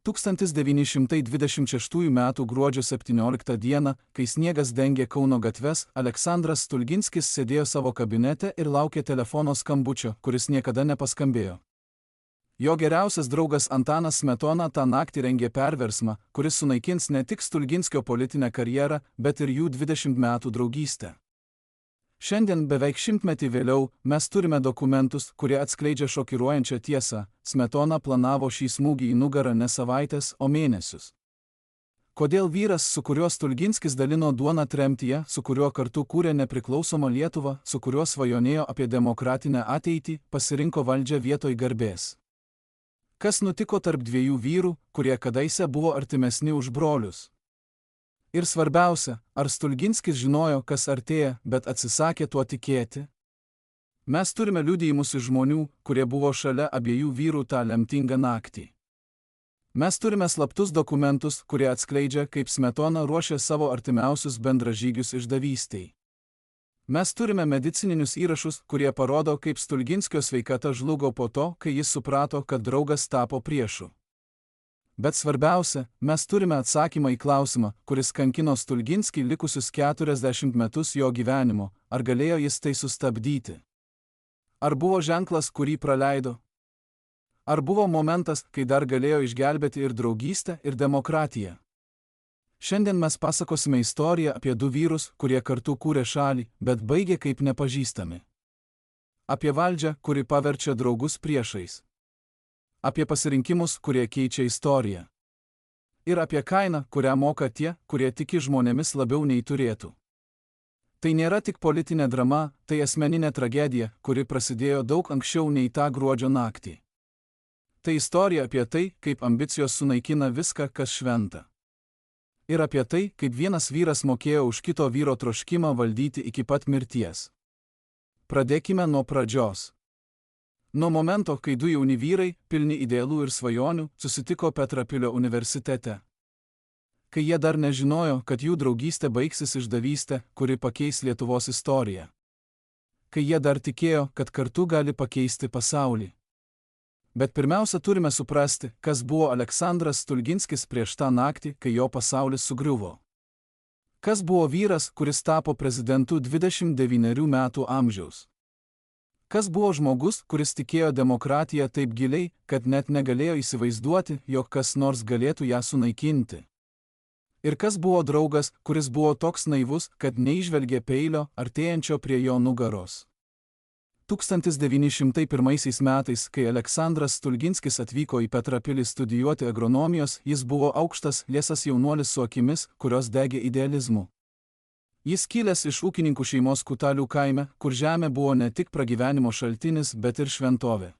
1926 m. gruodžio 17 d., kai sniegas dengė Kauno gatves, Aleksandras Stulginskis sėdėjo savo kabinete ir laukė telefono skambučio, kuris niekada nepaskambėjo. Jo geriausias draugas Antanas Smetona tą naktį rengė perversmą, kuris sunaikins ne tik Stulginskio politinę karjerą, bet ir jų 20 metų draugystę. Šiandien, beveik šimtmetį vėliau, mes turime dokumentus, kurie atskleidžia šokiruojančią tiesą. Smetona planavo šį smūgį į nugarą ne savaitės, o mėnesius. Kodėl vyras, su kuriuo Stulginskis dalino duoną tremtyje, su kuriuo kartu kūrė nepriklausomą Lietuvą, su kuriuo svajonėjo apie demokratinę ateitį, pasirinko valdžią vietoj garbės? Kas nutiko tarp dviejų vyrų, kurie kadaise buvo artimesni už brolius? Ir svarbiausia, ar Stulginskis žinojo, kas artėja, bet atsisakė tuo tikėti? Mes turime liudijimus iš žmonių, kurie buvo šalia abiejų vyrų tą lemtingą naktį. Mes turime slaptus dokumentus, kurie atskleidžia, kaip Smetona ruošė savo artimiausius bendražygius išdavystei. Mes turime medicininius įrašus, kurie parodo, kaip Stulginskio sveikata žlugo po to, kai jis suprato, kad draugas tapo priešu. Bet svarbiausia, mes turime atsakymą į klausimą, kuris kankino Stulginskį likusius 40 metus jo gyvenimo, ar galėjo jis tai sustabdyti? Ar buvo ženklas, kurį praleido? Ar buvo momentas, kai dar galėjo išgelbėti ir draugystę, ir demokratiją? Šiandien mes pasakosime istoriją apie du vyrus, kurie kartu kūrė šalį, bet baigė kaip nepažįstami. Apie valdžią, kuri paverčia draugus priešais. Apie pasirinkimus, kurie keičia istoriją. Ir apie kainą, kurią moka tie, kurie tiki žmonėmis labiau nei turėtų. Tai nėra tik politinė drama, tai asmeninė tragedija, kuri prasidėjo daug anksčiau nei tą gruodžio naktį. Tai istorija apie tai, kaip ambicijos sunaikina viską, kas šventa. Ir apie tai, kaip vienas vyras mokėjo už kito vyro troškimą valdyti iki pat mirties. Pradėkime nuo pradžios. Nuo momento, kai du jauni vyrai, pilni idealų ir svajonių, susitiko Petrapilio universitete. Kai jie dar nežinojo, kad jų draugystė baigsis išdavystė, kuri pakeis Lietuvos istoriją. Kai jie dar tikėjo, kad kartu gali pakeisti pasaulį. Bet pirmiausia turime suprasti, kas buvo Aleksandras Stulginskis prieš tą naktį, kai jo pasaulis sugriuvo. Kas buvo vyras, kuris tapo prezidentu 29 metų amžiaus? Kas buvo žmogus, kuris tikėjo demokratiją taip giliai, kad net negalėjo įsivaizduoti, jog kas nors galėtų ją sunaikinti? Ir kas buvo draugas, kuris buvo toks naivus, kad neįžvelgė peilio, artėjančio prie jo nugaros? 1901 metais, kai Aleksandras Stulginskis atvyko į Petrapilį studijuoti agronomijos, jis buvo aukštas, liesas jaunuolis su akimis, kurios degė idealizmu. Jis kilęs iš ūkininkų šeimos Kutalių kaime, kur žemė buvo ne tik pragyvenimo šaltinis, bet ir šventovė.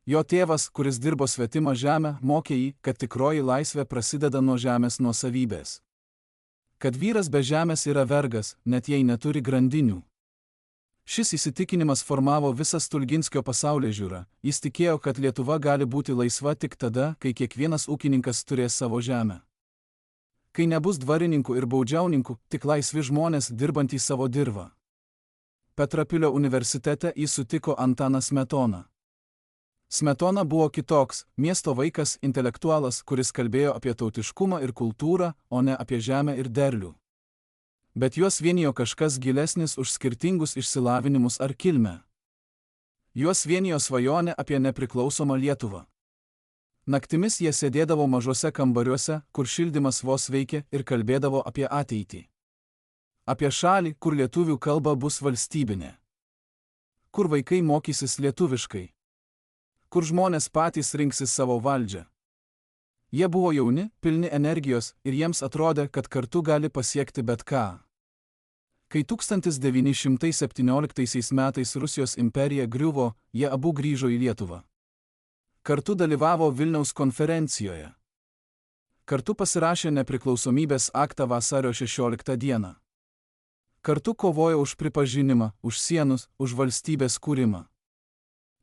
Jo tėvas, kuris dirbo svetimą žemę, mokė jį, kad tikroji laisvė prasideda nuo žemės nuosavybės. Kad vyras be žemės yra vergas, net jei neturi grandinių. Šis įsitikinimas formavo visą Stulginskio pasaulėžiūrą. Jis tikėjo, kad Lietuva gali būti laisva tik tada, kai kiekvienas ūkininkas turės savo žemę. Kai nebus dvarininkų ir baudžiauninkų, tik laisvi žmonės dirbantys savo dirvą. Petrapilio universitete jis sutiko Antaną Smetoną. Smetona buvo kitoks, miesto vaikas, intelektualas, kuris kalbėjo apie tautiškumą ir kultūrą, o ne apie žemę ir derlių. Bet juos vienijo kažkas gilesnis už skirtingus išsilavinimus ar kilmę. Juos vienijo svajonė apie nepriklausomą Lietuvą. Naktimis jie sėdėdavo mažuose kambariuose, kur šildymas vos veikė, ir kalbėdavo apie ateitį. Apie šalį, kur lietuvių kalba bus valstybinė. Kur vaikai mokysis lietuviškai. Kur žmonės patys rinksis savo valdžią. Jie buvo jauni, pilni energijos, ir jiems atrodė, kad kartu gali pasiekti bet ką. Kai 1917 metais Rusijos imperija griuvo, jie abu grįžo į Lietuvą. Kartu dalyvavo Vilniaus konferencijoje. Kartu pasirašė nepriklausomybės aktą vasario 16 dieną. Kartu kovojo už pripažinimą, už sienus, už valstybės kūrimą.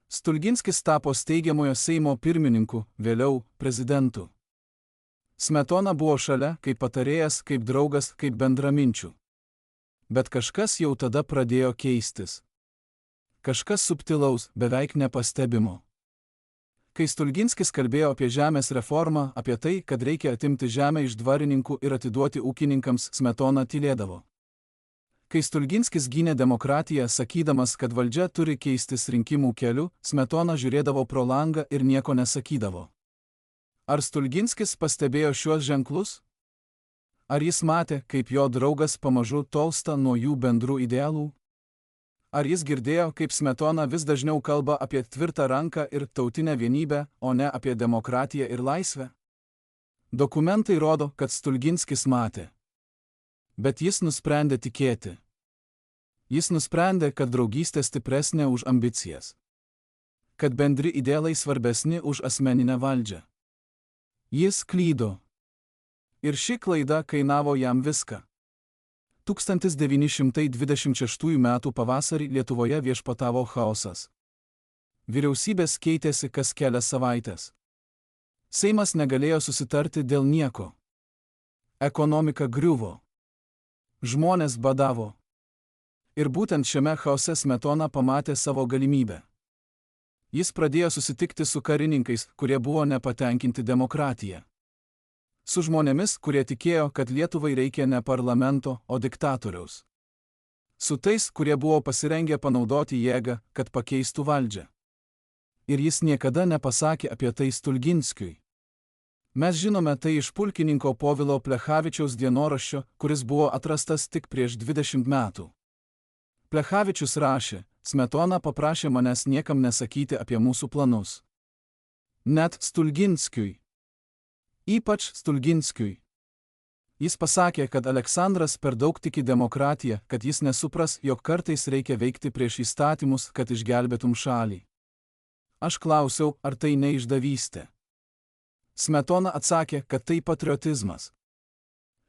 Stulginskis tapo steigiamojo Seimo pirmininku, vėliau prezidentu. Smetona buvo šalia, kaip patarėjas, kaip draugas, kaip bendraminčių. Bet kažkas jau tada pradėjo keistis. Kažkas subtilaus, beveik nepastebimo. Kai Stulginskis kalbėjo apie žemės reformą, apie tai, kad reikia atimti žemę iš dvarininkų ir atiduoti ūkininkams, Smetona tylėdavo. Kai Stulginskis gynė demokratiją, sakydamas, kad valdžia turi keistis rinkimų keliu, Smetona žiūrėdavo pro langą ir nieko nesakydavo. Ar Stulginskis pastebėjo šiuos ženklus? Ar jis matė, kaip jo draugas pamažu tolsta nuo jų bendrų idealų? Ar jis girdėjo, kaip Smetona vis dažniau kalba apie tvirtą ranką ir tautinę vienybę, o ne apie demokratiją ir laisvę? Dokumentai rodo, kad Stulginskis matė. Bet jis nusprendė tikėti. Jis nusprendė, kad draugystė stipresnė už ambicijas. Kad bendri idealai svarbesni už asmeninę valdžią. Jis klydo. Ir ši klaida kainavo jam viską. 1926 m. pavasarį Lietuvoje viešpatavo chaosas. Vyriausybės keitėsi kas kelias savaites. Seimas negalėjo susitarti dėl nieko. Ekonomika griuvo. Žmonės badavo. Ir būtent šiame chaose Smetona pamatė savo galimybę. Jis pradėjo susitikti su karininkais, kurie buvo nepatenkinti demokratija. Su žmonėmis, kurie tikėjo, kad Lietuvai reikia ne parlamento, o diktatoriaus. Su tais, kurie buvo pasirengę panaudoti jėgą, kad pakeistų valdžią. Ir jis niekada nepasakė apie tai Stulginskiui. Mes žinome tai iš pulkininko Povilo Plechavičiaus dienoraščio, kuris buvo atrastas tik prieš 20 metų. Plechavičius rašė: Smetona paprašė manęs niekam nesakyti apie mūsų planus. Net Stulginskiui. Ypač Stulginskiui. Jis pasakė, kad Aleksandras per daug tiki demokratiją, kad jis nesupras, jog kartais reikia veikti prieš įstatymus, kad išgelbėtum šalį. Aš klausiau, ar tai ne išdavystė. Smetona atsakė, kad tai patriotizmas.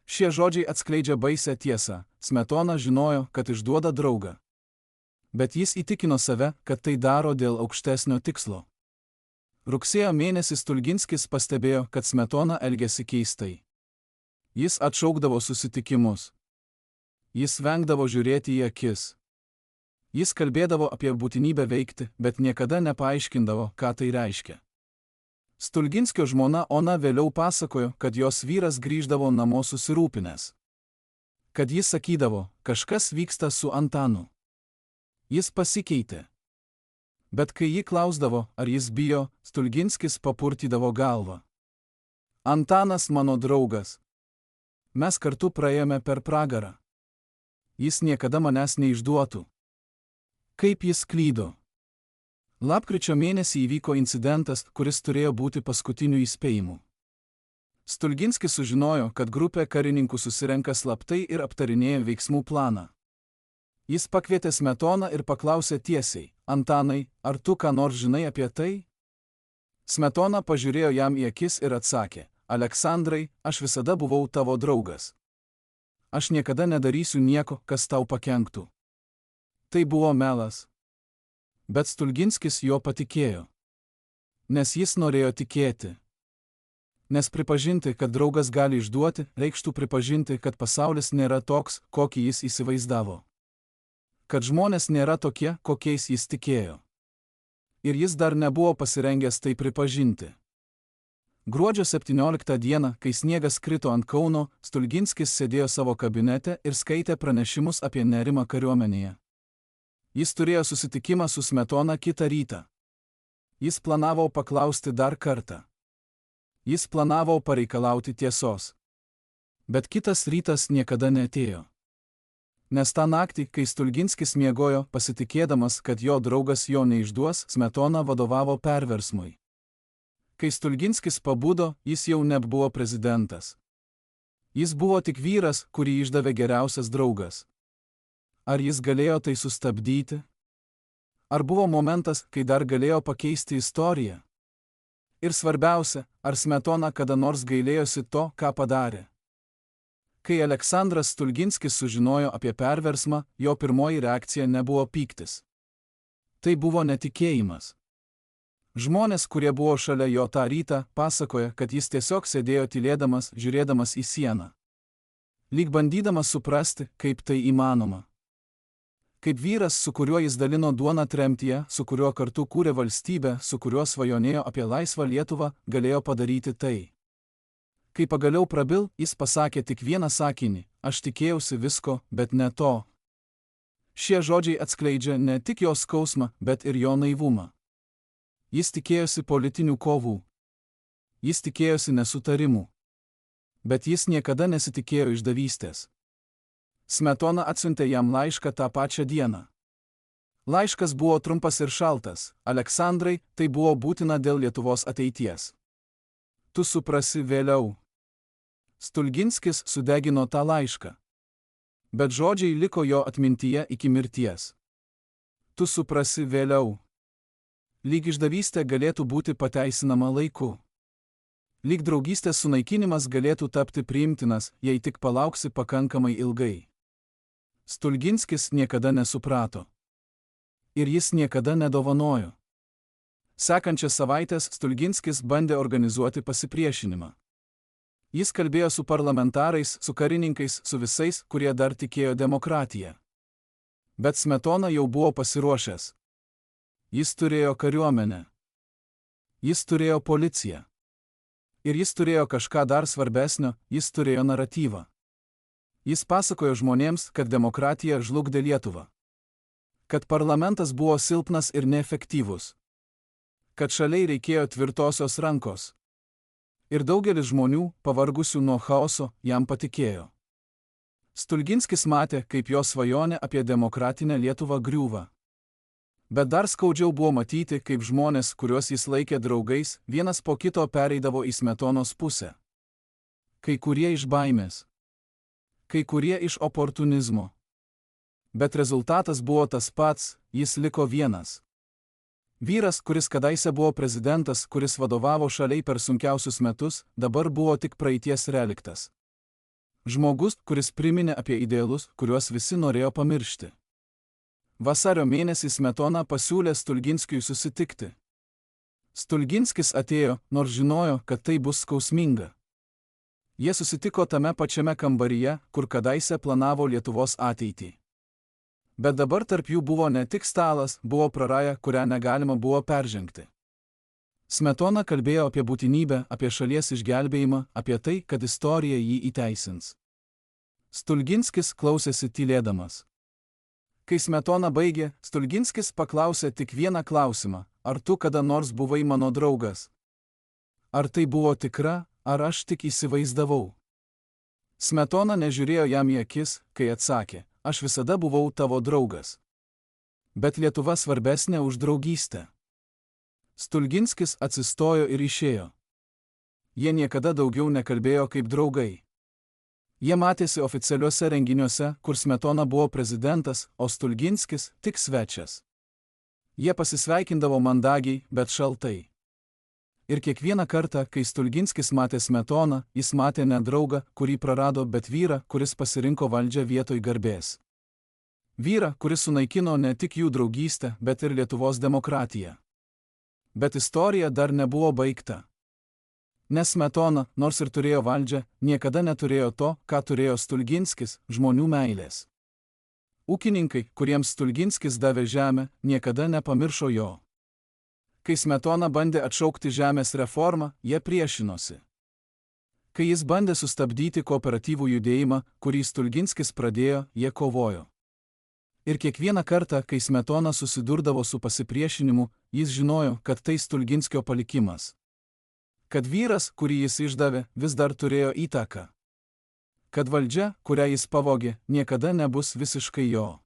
Šie žodžiai atskleidžia baisią tiesą. Smetona žinojo, kad išduoda draugą. Bet jis įtikino save, kad tai daro dėl aukštesnio tikslo. Rugsėjo mėnesį Stulginskis pastebėjo, kad Smetona elgėsi keistai. Jis atšaukdavo susitikimus. Jis vengdavo žiūrėti į akis. Jis kalbėdavo apie būtinybę veikti, bet niekada nepaaiškindavo, ką tai reiškia. Stulginskio žmona Ona vėliau pasakojo, kad jos vyras grįždavo namo susirūpinęs. Kad jis sakydavo, kažkas vyksta su Antanu. Jis pasikeitė. Bet kai ji klausdavo, ar jis bijo, Stulginskis papurtydavo galvą. Antanas mano draugas. Mes kartu praėjome per pragarą. Jis niekada manęs neišduotų. Kaip jis klydo. Lapkričio mėnesį įvyko incidentas, kuris turėjo būti paskutiniu įspėjimu. Stulginskis sužinojo, kad grupė karininkų susirenka slaptai ir aptarinėja veiksmų planą. Jis pakvietė Smetoną ir paklausė tiesiai: Antanai, ar tu ką nors žinai apie tai? Smetona pažiūrėjo jam į akis ir atsakė: Aleksandrai, aš visada buvau tavo draugas. Aš niekada nedarysiu nieko, kas tau pakenktų. Tai buvo melas. Bet Stulginskis jo patikėjo. Nes jis norėjo tikėti. Nes pripažinti, kad draugas gali išduoti, reikštų pripažinti, kad pasaulis nėra toks, kokį jis įsivaizdavo. Kad žmonės nėra tokie, kokiais jis tikėjo. Ir jis dar nebuvo pasirengęs tai pripažinti. Gruodžio 17 dieną, kai sniegas krito ant Kauno, Stulginskis sėdėjo savo kabinete ir skaitė pranešimus apie nerimą kariuomenėje. Jis turėjo susitikimą su Smetona kitą rytą. Jis planavo paklausti dar kartą. Jis planavo pareikalauti tiesos. Bet kitas rytas niekada neatėjo. Nes tą naktį, kai Stulginskis miegojo, pasitikėdamas, kad jo draugas jo neišduos, Smetona vadovavo perversmui. Kai Stulginskis pabudo, jis jau nebuvo prezidentas. Jis buvo tik vyras, kurį išdavė geriausias draugas. Ar jis galėjo tai sustabdyti? Ar buvo momentas, kai dar galėjo pakeisti istoriją? Ir svarbiausia, ar Smetona kada nors gailėjosi to, ką padarė? Kai Aleksandras Stulginskis sužinojo apie perversmą, jo pirmoji reakcija nebuvo pyktis. Tai buvo netikėjimas. Žmonės, kurie buvo šalia jo tą rytą, pasakoja, kad jis tiesiog sėdėjo tylėdamas, žiūrėdamas į sieną. Lyg bandydamas suprasti, kaip tai įmanoma. Kaip vyras, su kuriuo jis dalino duoną tremtyje, su kuriuo kartu kūrė valstybę, su kuriuo svajonėjo apie laisvą Lietuvą, galėjo padaryti tai. Kai pagaliau prabil, jis pasakė tik vieną sakinį: aš tikėjausi visko, bet ne to. Šie žodžiai atskleidžia ne tik jo skausmą, bet ir jo naivumą. Jis tikėjosi politinių kovų. Jis tikėjosi nesutarimų. Bet jis niekada nesitikėjo išdavystės. Smetona atsiuntė jam laišką tą pačią dieną. Laiškas buvo trumpas ir šaltas: Aleksandrai, tai buvo būtina dėl Lietuvos ateities. Tu suprasi vėliau. Stulginskis sudegino tą laišką. Bet žodžiai liko jo atmintyje iki mirties. Tu suprasi vėliau. Lyg išdavystė galėtų būti pateisinama laiku. Lyg draugystės sunaikinimas galėtų tapti priimtinas, jei tik palauksi pakankamai ilgai. Stulginskis niekada nesuprato. Ir jis niekada nedovanojo. Sekančias savaitės Stulginskis bandė organizuoti pasipriešinimą. Jis kalbėjo su parlamentarais, su karininkais, su visais, kurie dar tikėjo demokratiją. Bet Smetona jau buvo pasiruošęs. Jis turėjo kariuomenę. Jis turėjo policiją. Ir jis turėjo kažką dar svarbesnio, jis turėjo naratyvą. Jis pasakojo žmonėms, kad demokratija žlugdė Lietuvą. Kad parlamentas buvo silpnas ir neefektyvus. Kad šaliai reikėjo tvirtosios rankos. Ir daugelis žmonių, pavargusių nuo chaoso, jam patikėjo. Stulginskis matė, kaip jo svajonė apie demokratinę Lietuvą griūva. Bet dar skaudžiau buvo matyti, kaip žmonės, kuriuos jis laikė draugais, vienas po kito pereidavo į Smetonos pusę. Kai kurie iš baimės. Kai kurie iš oportunizmo. Bet rezultatas buvo tas pats, jis liko vienas. Vyras, kuris kadaise buvo prezidentas, kuris vadovavo šaliai per sunkiausius metus, dabar buvo tik praeities reliktas. Žmogus, kuris priminė apie idealus, kuriuos visi norėjo pamiršti. Vasario mėnesį Smetona pasiūlė Stulginskiui susitikti. Stulginskis atėjo, nors žinojo, kad tai bus skausminga. Jie susitiko tame pačiame kambaryje, kur kadaise planavo Lietuvos ateitį. Bet dabar tarp jų buvo ne tik stalas, buvo praraja, kurią negalima buvo peržengti. Smetona kalbėjo apie būtinybę, apie šalies išgelbėjimą, apie tai, kad istorija jį įteisins. Stulginskis klausėsi tylėdamas. Kai Smetona baigė, Stulginskis paklausė tik vieną klausimą: ar tu kada nors buvai mano draugas? Ar tai buvo tikra, ar aš tik įsivaizdavau? Smetona nežiūrėjo jam į akis, kai atsakė: aš visada buvau tavo draugas. Bet Lietuva svarbesnė už draugystę. Stulginskis atsistojo ir išėjo. Jie niekada daugiau nekalbėjo kaip draugai. Jie matėsi oficialiuose renginiuose, kur Smetona buvo prezidentas, o Stulginskis tik svečias. Jie pasisveikindavo mandagiai, bet šaltai. Ir kiekvieną kartą, kai Stulginskis matė Smetoną, jis matė ne draugą, kurį prarado, bet vyrą, kuris pasirinko valdžią vietoj garbės. Vyrą, kuris sunaikino ne tik jų draugystę, bet ir Lietuvos demokratiją. Bet istorija dar nebuvo baigta. Nes Smetona, nors ir turėjo valdžią, niekada neturėjo to, ką turėjo Stulginskis – žmonių meilės. Ūkininkai, kuriems Stulginskis davė žemę, niekada nepamiršo jo. Kai Smetona bandė atšaukti žemės reformą, jie priešinosi. Kai jis bandė sustabdyti kooperatyvų judėjimą, kurį Stulginskis pradėjo, jie kovojo. Ir kiekvieną kartą, kai Smetona susidurdavo su pasipriešinimu, jis žinojo, kad tai Stulginskio palikimas. Kad vyras, kurį jis išdavė, vis dar turėjo įtaką. Kad valdžia, kurią jis pavogė, niekada nebus visiškai jo.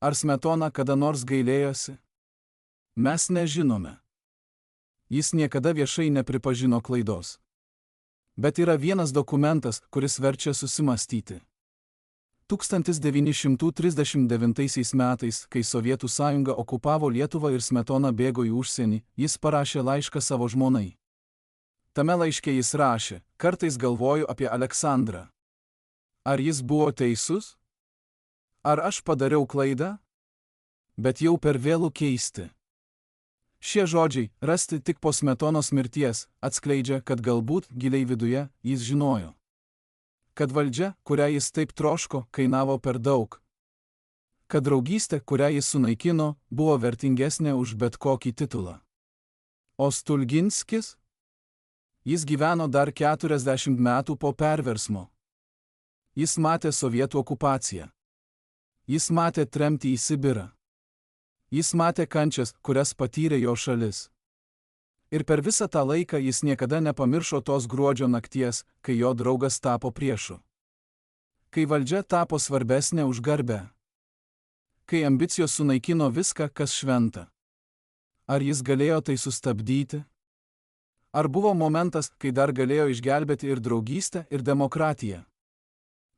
Ar Smetona kada nors gailėjosi? Mes nežinome. Jis niekada viešai nepripažino klaidos. Bet yra vienas dokumentas, kuris verčia susimastyti. 1939 metais, kai Sovietų sąjunga okupavo Lietuvą ir Smetona bėgo į užsienį, jis parašė laišką savo žmonai. Tame laiške jis rašė: kartais galvoju apie Aleksandrą. Ar jis buvo teisus? Ar aš padariau klaidą? Bet jau per vėlu keisti. Šie žodžiai, rasti tik po Smetonos mirties, atskleidžia, kad galbūt giliai viduje jis žinojo, kad valdžia, kurią jis taip troško, kainavo per daug. kad draugystė, kurią jis sunaikino, buvo vertingesnė už bet kokį titulą. O Stulginskis? Jis gyveno dar 40 metų po perversmo. Jis matė sovietų okupaciją. Jis matė tremtį į Sibirą. Jis matė kančias, kurias patyrė jo šalis. Ir per visą tą laiką jis niekada nepamiršo tos gruodžio nakties, kai jo draugas tapo priešu. Kai valdžia tapo svarbesnė už garbę. Kai ambicijos sunaikino viską, kas šventa. Ar jis galėjo tai sustabdyti? Ar buvo momentas, kai dar galėjo išgelbėti ir draugystę, ir demokratiją?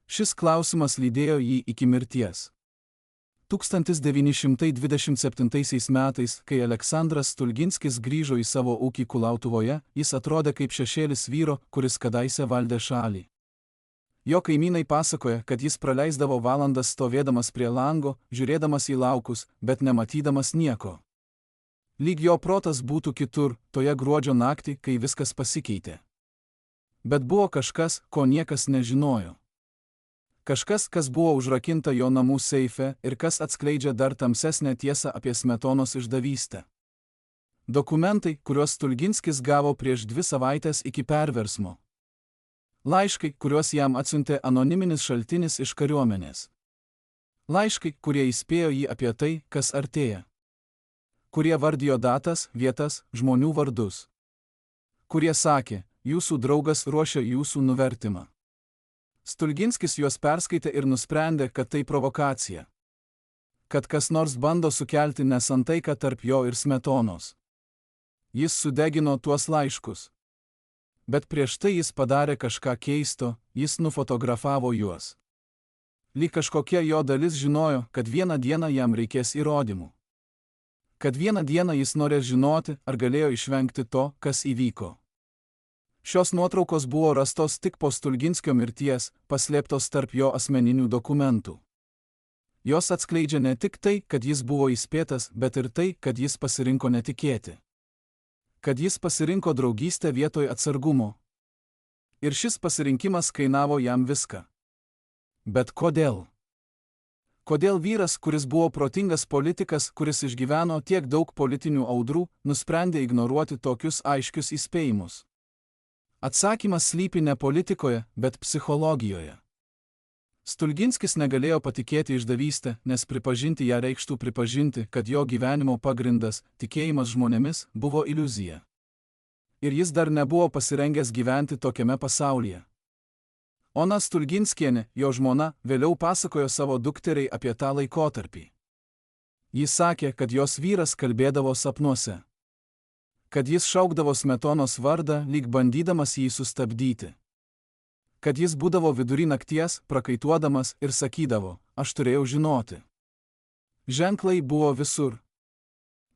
Šis klausimas lydėjo jį iki mirties. 1927 metais, kai Aleksandras Stulginskis grįžo į savo ūkį Kulautuvoje, jis atrodė kaip šešėlis vyro, kuris kadaise valdė šalį. Jo kaimynai pasakoja, kad jis praleisdavo valandas stovėdamas prie lango, žiūrėdamas į laukus, bet nematydamas nieko. Lyg jo protas būtų kitur, toje gruodžio naktį, kai viskas pasikeitė. Bet buvo kažkas, ko niekas nežinojo. Kažkas, kas buvo užrakinta jo namų seife ir kas atskleidžia dar tamsesnę tiesą apie Smetonos išdavystę. Dokumentai, kuriuos Stulginskis gavo prieš 2 savaites iki perversmo. Laiškai, kuriuos jam atsiuntė anoniminis šaltinis iš kariuomenės. Laiškai, kurie įspėjo jį apie tai, kas artėja. Kurie vardijo datas, vietas, žmonių vardus. Kurie sakė, jūsų draugas ruošia jūsų nuvertimą. Stulginskis juos perskaitė ir nusprendė, kad tai provokacija. Kad kas nors bando sukelti nesantaiką tarp jo ir Smetonos. Jis sudegino tuos laiškus. Bet prieš tai jis padarė kažką keisto, jis nufotografavo juos. Lyg kažkokia jo dalis žinojo, kad vieną dieną jam reikės įrodymų. Kad vieną dieną jis norės žinoti, ar galėjo išvengti to, kas įvyko. Šios nuotraukos buvo rastos tik po Stulginskio mirties, paslėptos tarp jo asmeninių dokumentų. Jos atskleidžia ne tik tai, kad jis buvo įspėtas, bet ir tai, kad jis pasirinko netikėti. Kad jis pasirinko draugystę vietoj atsargumo. Ir šis pasirinkimas kainavo jam viską. Bet kodėl? Kodėl vyras, kuris buvo protingas politikas, kuris išgyveno tiek daug politinių audrų, nusprendė ignoruoti tokius aiškius įspėjimus? Atsakymas slypi ne politikoje, bet psichologijoje. Stulginskis negalėjo patikėti išdavystę, nes pripažinti ją reikštų pripažinti, kad jo gyvenimo pagrindas, tikėjimas žmonėmis, buvo iliuzija. Ir jis dar nebuvo pasirengęs gyventi tokiame pasaulyje. Ona Stulginskienė, jo žmona, vėliau pasakojo savo dukteriai apie tą laikotarpį. Jis sakė, kad jos vyras kalbėdavo sapnuose. Kad jis šaukdavo Smetonos vardą, lyg bandydamas jį sustabdyti. Kad jis būdavo vidury nakties, prakaituodamas ir sakydavo, aš turėjau žinoti. Ženklai buvo visur.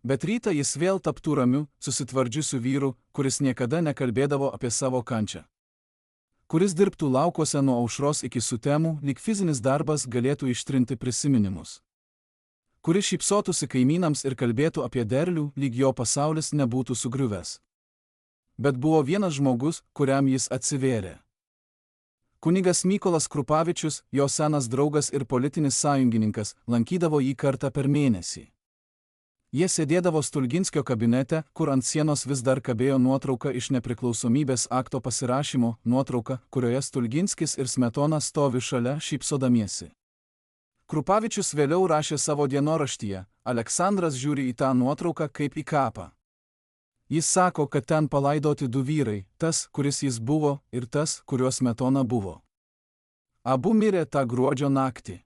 Bet rytą jis vėl taptų ramiu, susitvardžiusiu vyru, kuris niekada nekalbėdavo apie savo kančią. Kuris dirbtų laukuose nuo aušros iki sutemų, lyg fizinis darbas galėtų ištrinti prisiminimus. Kuris šypsotųsi kaimynams ir kalbėtų apie derlių, lyg jo pasaulis nebūtų sugriuvęs. Bet buvo vienas žmogus, kuriam jis atsivėrė. Kunigas Mykolas Krupavičius, jo senas draugas ir politinis sąjungininkas, lankydavo jį kartą per mėnesį. Jie sėdėdavo Stulginskio kabinete, kur ant sienos vis dar kabėjo nuotrauka iš nepriklausomybės akto pasirašymo, nuotrauka, kurioje Stulginskis ir Smetona stovi šalia šypsodamiesi. Krupavičius vėliau rašė savo dienoraštyje, Aleksandras žiūri į tą nuotrauką kaip į kapą. Jis sako, kad ten palaidoti 2 vyrai, tas, kuris jis buvo, ir tas, kuriuo Smetona buvo. Abu mirė tą gruodžio naktį.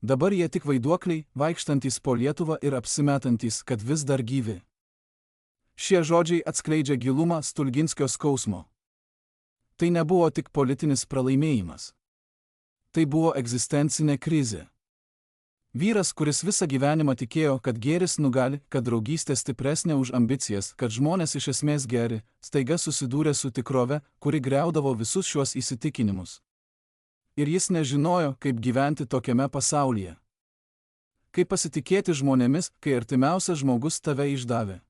Dabar jie tik vaiduokliai, vaikštantys po Lietuvą ir apsimetantys, kad vis dar gyvi. Šie žodžiai atskleidžia gilumą Stulginskio skausmo. Tai nebuvo tik politinis pralaimėjimas. Tai buvo egzistencinė krizė. Vyras, kuris visą gyvenimą tikėjo, kad gėris nugali, kad draugystė stipresnė už ambicijas, kad žmonės iš esmės geri, staiga susidūrė su tikrove, kuri griaudavo visus šiuos įsitikinimus. Ir jis nežinojo, kaip gyventi tokiame pasaulyje. Kaip pasitikėti žmonėmis, kai artimiausias žmogus tave išdavė.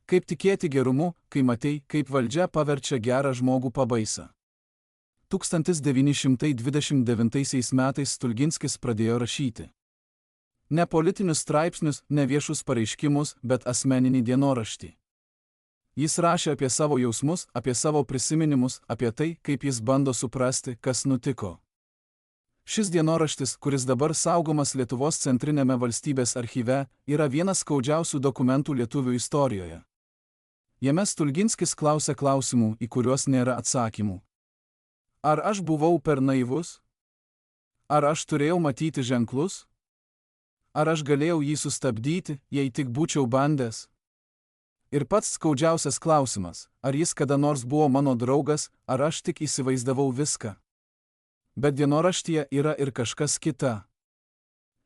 Kaip tikėti gerumu, kai matei, kaip valdžia paverčia gerą žmogų pabaisa. 1929 metais Stulginskis pradėjo rašyti. Ne politinius straipsnius, ne viešus pareiškimus, bet asmeninį dienoraštį. Jis rašė apie savo jausmus, apie savo prisiminimus, apie tai, kaip jis bando suprasti, kas nutiko. Šis dienoraštis, kuris dabar saugomas Lietuvos centrinėme valstybės archyve, yra vienas skaudžiausių dokumentų lietuvių istorijoje. Jame Stulginskis klausia klausimų, į kuriuos nėra atsakymų. Ar aš buvau per naivus? Ar aš turėjau matyti ženklus? Ar aš galėjau jį sustabdyti, jei tik būčiau bandęs? Ir pats skaudžiausias klausimas, ar jis kada nors buvo mano draugas, ar aš tik įsivaizdavau viską. Bet dienoraštyje yra ir kažkas kita.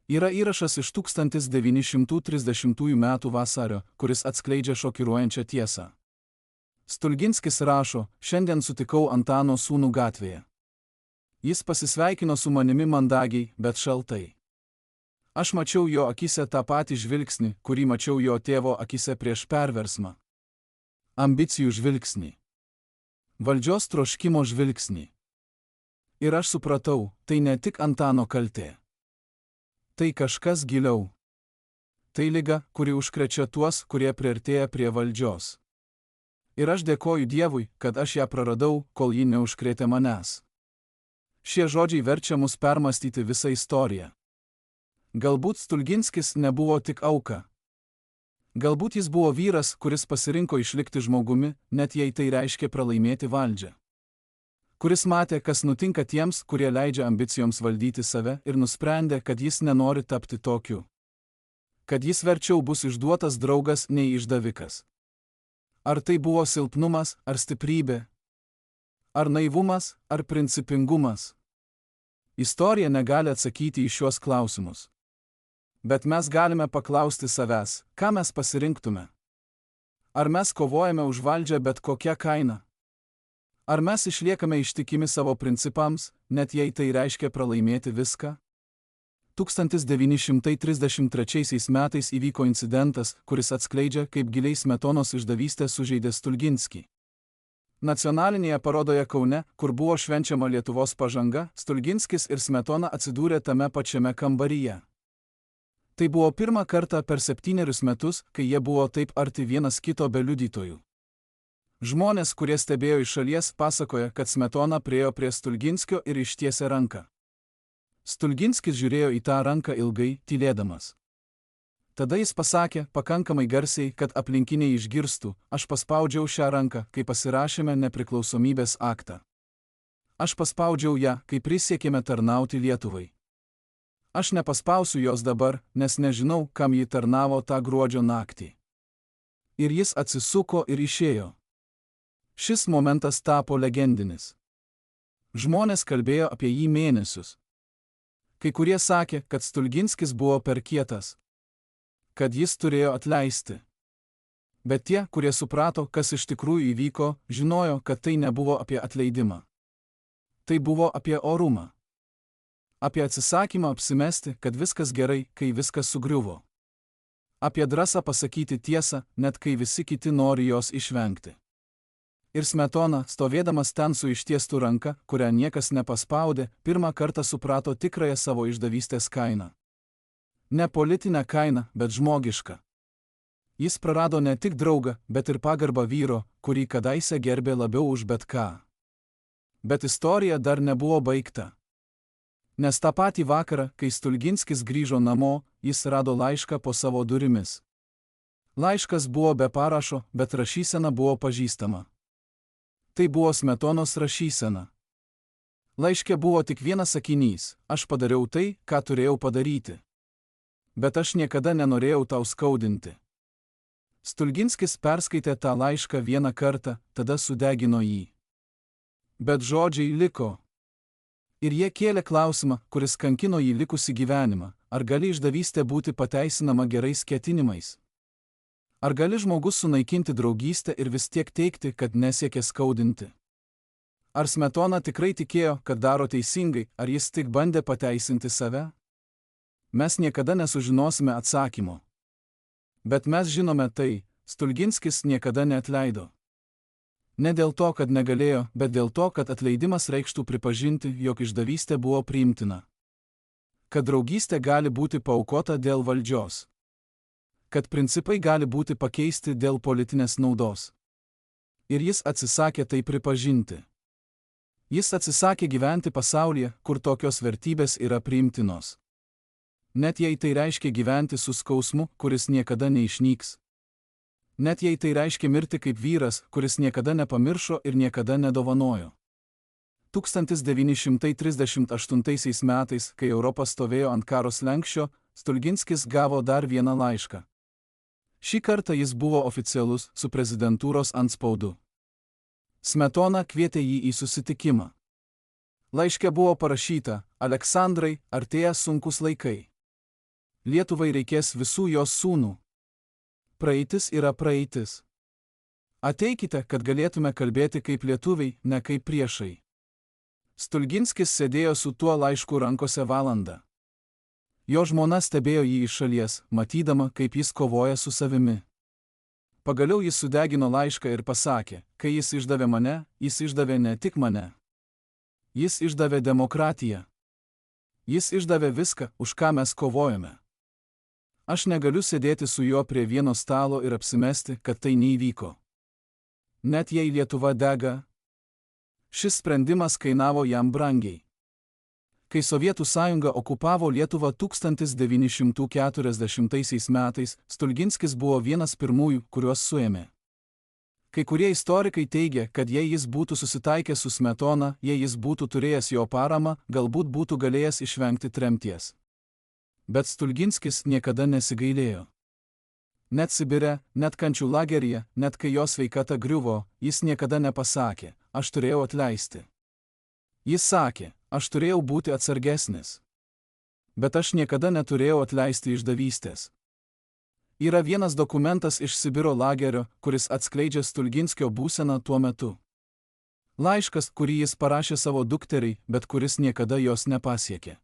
Yra įrašas iš 1930 metų vasario, kuris atskleidžia šokiruojančią tiesą. Stulginskis rašo, šiandien sutikau Antano sūnų gatvėje. Jis pasisveikino su manimi mandagiai, bet šaltai. Aš mačiau jo akise tą patį žvilgsnį, kurį mačiau jo tėvo akise prieš perversmą. Ambicijų žvilgsnį. Valdžios troškimo žvilgsnį. Ir aš supratau, tai ne tik Antano kaltė. Tai kažkas giliau. Tai liga, kuri užkrečia tuos, kurie priartėja prie valdžios. Ir aš dėkoju Dievui, kad aš ją praradau, kol ji neužkrėtė manęs. Šie žodžiai verčia mus permastyti visą istoriją. Galbūt Stulginskis nebuvo tik auka. Galbūt jis buvo vyras, kuris pasirinko išlikti žmogumi, net jei tai reiškia pralaimėti valdžią. Kuris matė, kas nutinka tiems, kurie leidžia ambicijoms valdyti save ir nusprendė, kad jis nenori tapti tokiu. Kad jis verčiau bus išduotas draugas nei išdavikas. Ar tai buvo silpnumas, ar stiprybė? Ar naivumas, ar principingumas? Istorija negali atsakyti į šiuos klausimus. Bet mes galime paklausti savęs, ką mes pasirinktume. Ar mes kovojame už valdžią bet kokią kainą? Ar mes išliekame ištikimi savo principams, net jei tai reiškia pralaimėti viską? 1933 metais įvyko incidentas, kuris atskleidžia, kaip giliai Smetonos išdavystė sužeidė Stulginskį. Nacionalinėje parodoje Kaune, kur buvo švenčiama Lietuvos pažanga, Stulginskis ir Smetona atsidūrė tame pačiame kambaryje. Tai buvo pirmą kartą per 7 metus, kai jie buvo taip arti vienas kito be liudytojų. Žmonės, kurie stebėjo iš šalies, pasakoja, kad Smetona priėjo prie Stulginskio ir ištiesė ranką. Stulginskis žiūrėjo į tą ranką ilgai, tylėdamas. Tada jis pasakė, pakankamai garsiai, kad aplinkiniai išgirstų, aš paspaudžiau šią ranką, kai pasirašėme nepriklausomybės aktą. Aš paspaudžiau ją, kai prisiekėme tarnauti Lietuvai. Aš nepaspausiu jos dabar, nes nežinau, kam ji tarnavo tą gruodžio naktį. Ir jis atsisuko ir išėjo. Šis momentas tapo legendinis. Žmonės kalbėjo apie jį mėnesius. Kai kurie sakė, kad Stulginskis buvo per kietas. Kad jis turėjo atleisti. Bet tie, kurie suprato, kas iš tikrųjų įvyko, žinojo, kad tai nebuvo apie atleidimą. Tai buvo apie orumą. Apie atsisakymą apsimesti, kad viskas gerai, kai viskas sugriuvo. Apie drąsą pasakyti tiesą, net kai visi kiti nori jos išvengti. Ir Smetona, stovėdamas ten su ištiestu ranka, kurią niekas nepaspaudė, pirmą kartą suprato tikrąją savo išdavystės kainą. Ne politinę kainą, bet žmogišką. Jis prarado ne tik draugą, bet ir pagarbą vyro, kurį kadaise gerbė labiau už bet ką. Bet istorija dar nebuvo baigta. Nes tą patį vakarą, kai Stulginskis grįžo namo, jis rado laišką po savo durimis. Laiškas buvo be parašo, bet rašysena buvo pažįstama. Tai buvo Smetonos rašysena. Laiške buvo tik vienas sakinys, aš padariau tai, ką turėjau padaryti. Bet aš niekada nenorėjau tau skaudinti. Stulginskis perskaitė tą laišką vieną kartą, tada sudegino jį. Bet žodžiai liko. Ir jie kėlė klausimą, kuris kankino jį likusį gyvenimą, ar gali išdavystė būti pateisinama gerais ketinimais? Ar gali žmogus sunaikinti draugystę ir vis tiek teigti, kad nesiekė skaudinti? Ar Smetona tikrai tikėjo, kad daro teisingai, ar jis tik bandė pateisinti save? Mes niekada nesužinosime atsakymo. Bet mes žinome tai, Stulginskis niekada neatleido. Ne dėl to, kad negalėjo, bet dėl to, kad atleidimas reikštų pripažinti, jog išdavystė buvo priimtina. Kad draugystė gali būti paaukota dėl valdžios. Kad principai gali būti pakeisti dėl politinės naudos. Ir jis atsisakė tai pripažinti. Jis atsisakė gyventi pasaulyje, kur tokios vertybės yra priimtinos. Net jei tai reiškia gyventi su skausmu, kuris niekada neišnyks. Net jei tai reiškia mirti kaip vyras, kuris niekada nepamiršo ir niekada nedovanojo. 1938 metais, kai Europa stovėjo ant karo slenksčio, Stulginskis gavo dar vieną laišką. Šį kartą jis buvo oficialus, su prezidentūros antspaudu. Smetona kvietė jį į susitikimą. Laiške buvo parašyta: Aleksandrai, artėja sunkus laikai. Lietuvai reikės visų jos sūnų. Praeitis yra praeitis. Ateikite, kad galėtume kalbėti kaip lietuviai, ne kaip priešai. Stulginskis sėdėjo su tuo laišku rankose valandą. Jo žmona stebėjo jį iš šalies, matydama, kaip jis kovoja su savimi. Pagaliau jis sudegino laišką ir pasakė: kai jis išdavė mane, jis išdavė ne tik mane. Jis išdavė demokratiją. Jis išdavė viską, už ką mes kovojame. Aš negaliu sėdėti su juo prie vieno stalo ir apsimesti, kad tai neįvyko. Net jei Lietuva dega, šis sprendimas kainavo jam brangiai. Kai Sovietų sąjunga okupavo Lietuvą 1940 metais, Stulginskis buvo vienas pirmųjų, kuriuos suėmė. Kai kurie istorikai teigia, kad jei jis būtų susitaikęs su Smetona, jei jis būtų turėjęs jo paramą, galbūt būtų galėjęs išvengti tremties. Bet Stulginskis niekada nesigailėjo. Net Sibire, net kančių lageryje, net kai jo sveikata griuvo, jis niekada nepasakė: aš turėjau atleisti. Jis sakė: aš turėjau būti atsargesnis. Bet aš niekada neturėjau atleisti išdavystės. Yra vienas dokumentas iš Sibiro lagerio, kuris atskleidžia Stulginskio būseną tuo metu. Laiškas, kurį jis parašė savo dukteriai, bet kuris niekada jos nepasiekė.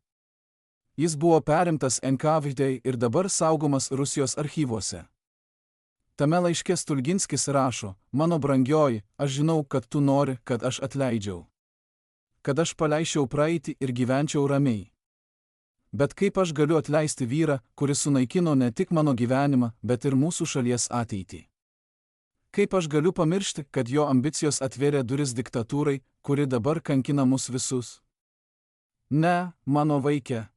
Jis buvo perimtas NKVD ir dabar saugomas Rusijos archyvuose. Tame laiške Stulginskis rašo: mano brangioji, aš žinau, kad tu nori, kad aš atleidžiau. Kad aš paleičiau praeitį ir gyvenčiau ramiai. Bet kaip aš galiu atleisti vyrą, kuris sunaikino ne tik mano gyvenimą, bet ir mūsų šalies ateitį? Kaip aš galiu pamiršti, kad jo ambicijos atvėrė duris diktatūrai, kuri dabar kankina mus visus? Ne, mano vaike.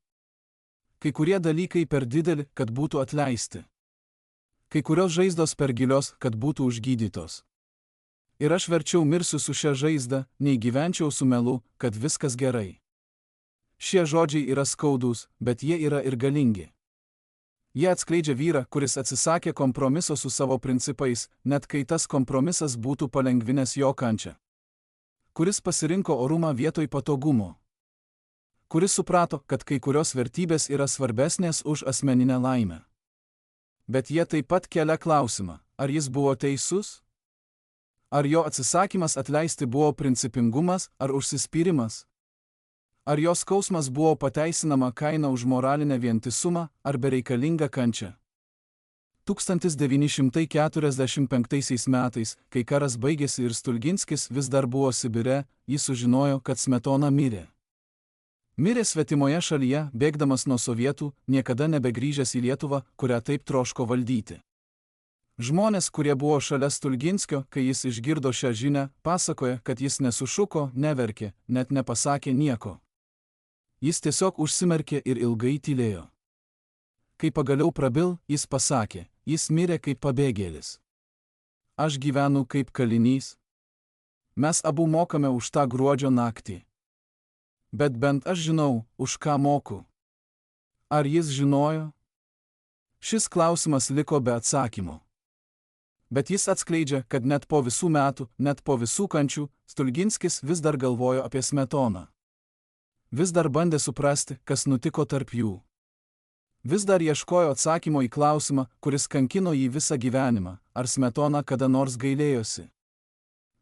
Kai kurie dalykai per dideli, kad būtų atleisti. Kai kurios žaizdos per gilios, kad būtų užgydytos. Ir aš verčiau mirsiu su šia žaizda, nei gyvenčiau su melu, kad viskas gerai. Šie žodžiai yra skaudūs, bet jie yra ir galingi. Jie atskleidžia vyrą, kuris atsisakė kompromiso su savo principais, net kai tas kompromisas būtų palengvinęs jo kančią. Kuris pasirinko orumą vietoj patogumo. Kuris suprato, kad kai kurios vertybės yra svarbesnės už asmeninę laimę. Bet jie taip pat kelia klausimą: ar jis buvo teisus? Ar jo atsisakymas atleisti buvo principingumas ar užsispyrimas? Ar jo skausmas buvo pateisinama kaina už moralinę vientisumą ar bereikalingą kančią? 1945 metais, kai karas baigėsi ir Stulginskis vis dar buvo Sibire, jis sužinojo, kad Smetona mirė. Mirė svetimoje šalyje, bėgdamas nuo sovietų, niekada nebegrįžęs į Lietuvą, kurią taip troško valdyti. Žmonės, kurie buvo šalia Stulginskio, kai jis išgirdo šią žinią, pasakoja, kad jis nesušuko, neverkė, net nepasakė nieko. Jis tiesiog užsimerkė ir ilgai tylėjo. Kai pagaliau prabil, jis pasakė: jis mirė kaip pabėgėlis. Aš gyvenu kaip kalinys. Mes abu mokame už tą gruodžio naktį. Bet bent aš žinau, už ką moku. Ar jis žinojo? Šis klausimas liko be atsakymo. Bet jis atskleidžia, kad net po visų metų, net po visų kančių, Stulginskis vis dar galvojo apie Smetoną. Vis dar bandė suprasti, kas nutiko tarp jų. Vis dar ieškojo atsakymo į klausimą, kuris kankino jį visą gyvenimą: ar Smetona kada nors gailėjosi?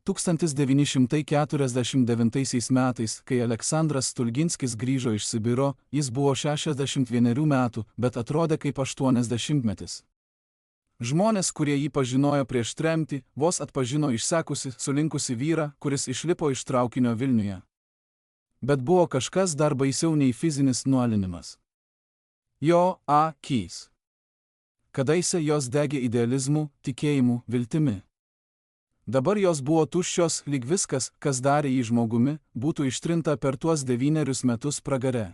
1949 metais, kai Aleksandras Stulginskis grįžo iš Sibiro, jis buvo 61 metų, bet atrodė kaip 80-metis. Žmonės, kurie jį pažinojo prieš tremtį, vos atpažino išsekusi, sulinkusi vyrą, kuris išlipo iš traukinio Vilniuje. Bet buvo kažkas dar baisiau nei fizinis nualinimas. Jo akys. Kadaise jos degė idealizmu, tikėjimu, viltimi. Dabar jos buvo tuščios, lyg viskas, kas darė jį žmogumi, būtų ištrinta per tuos 9 metus pragare.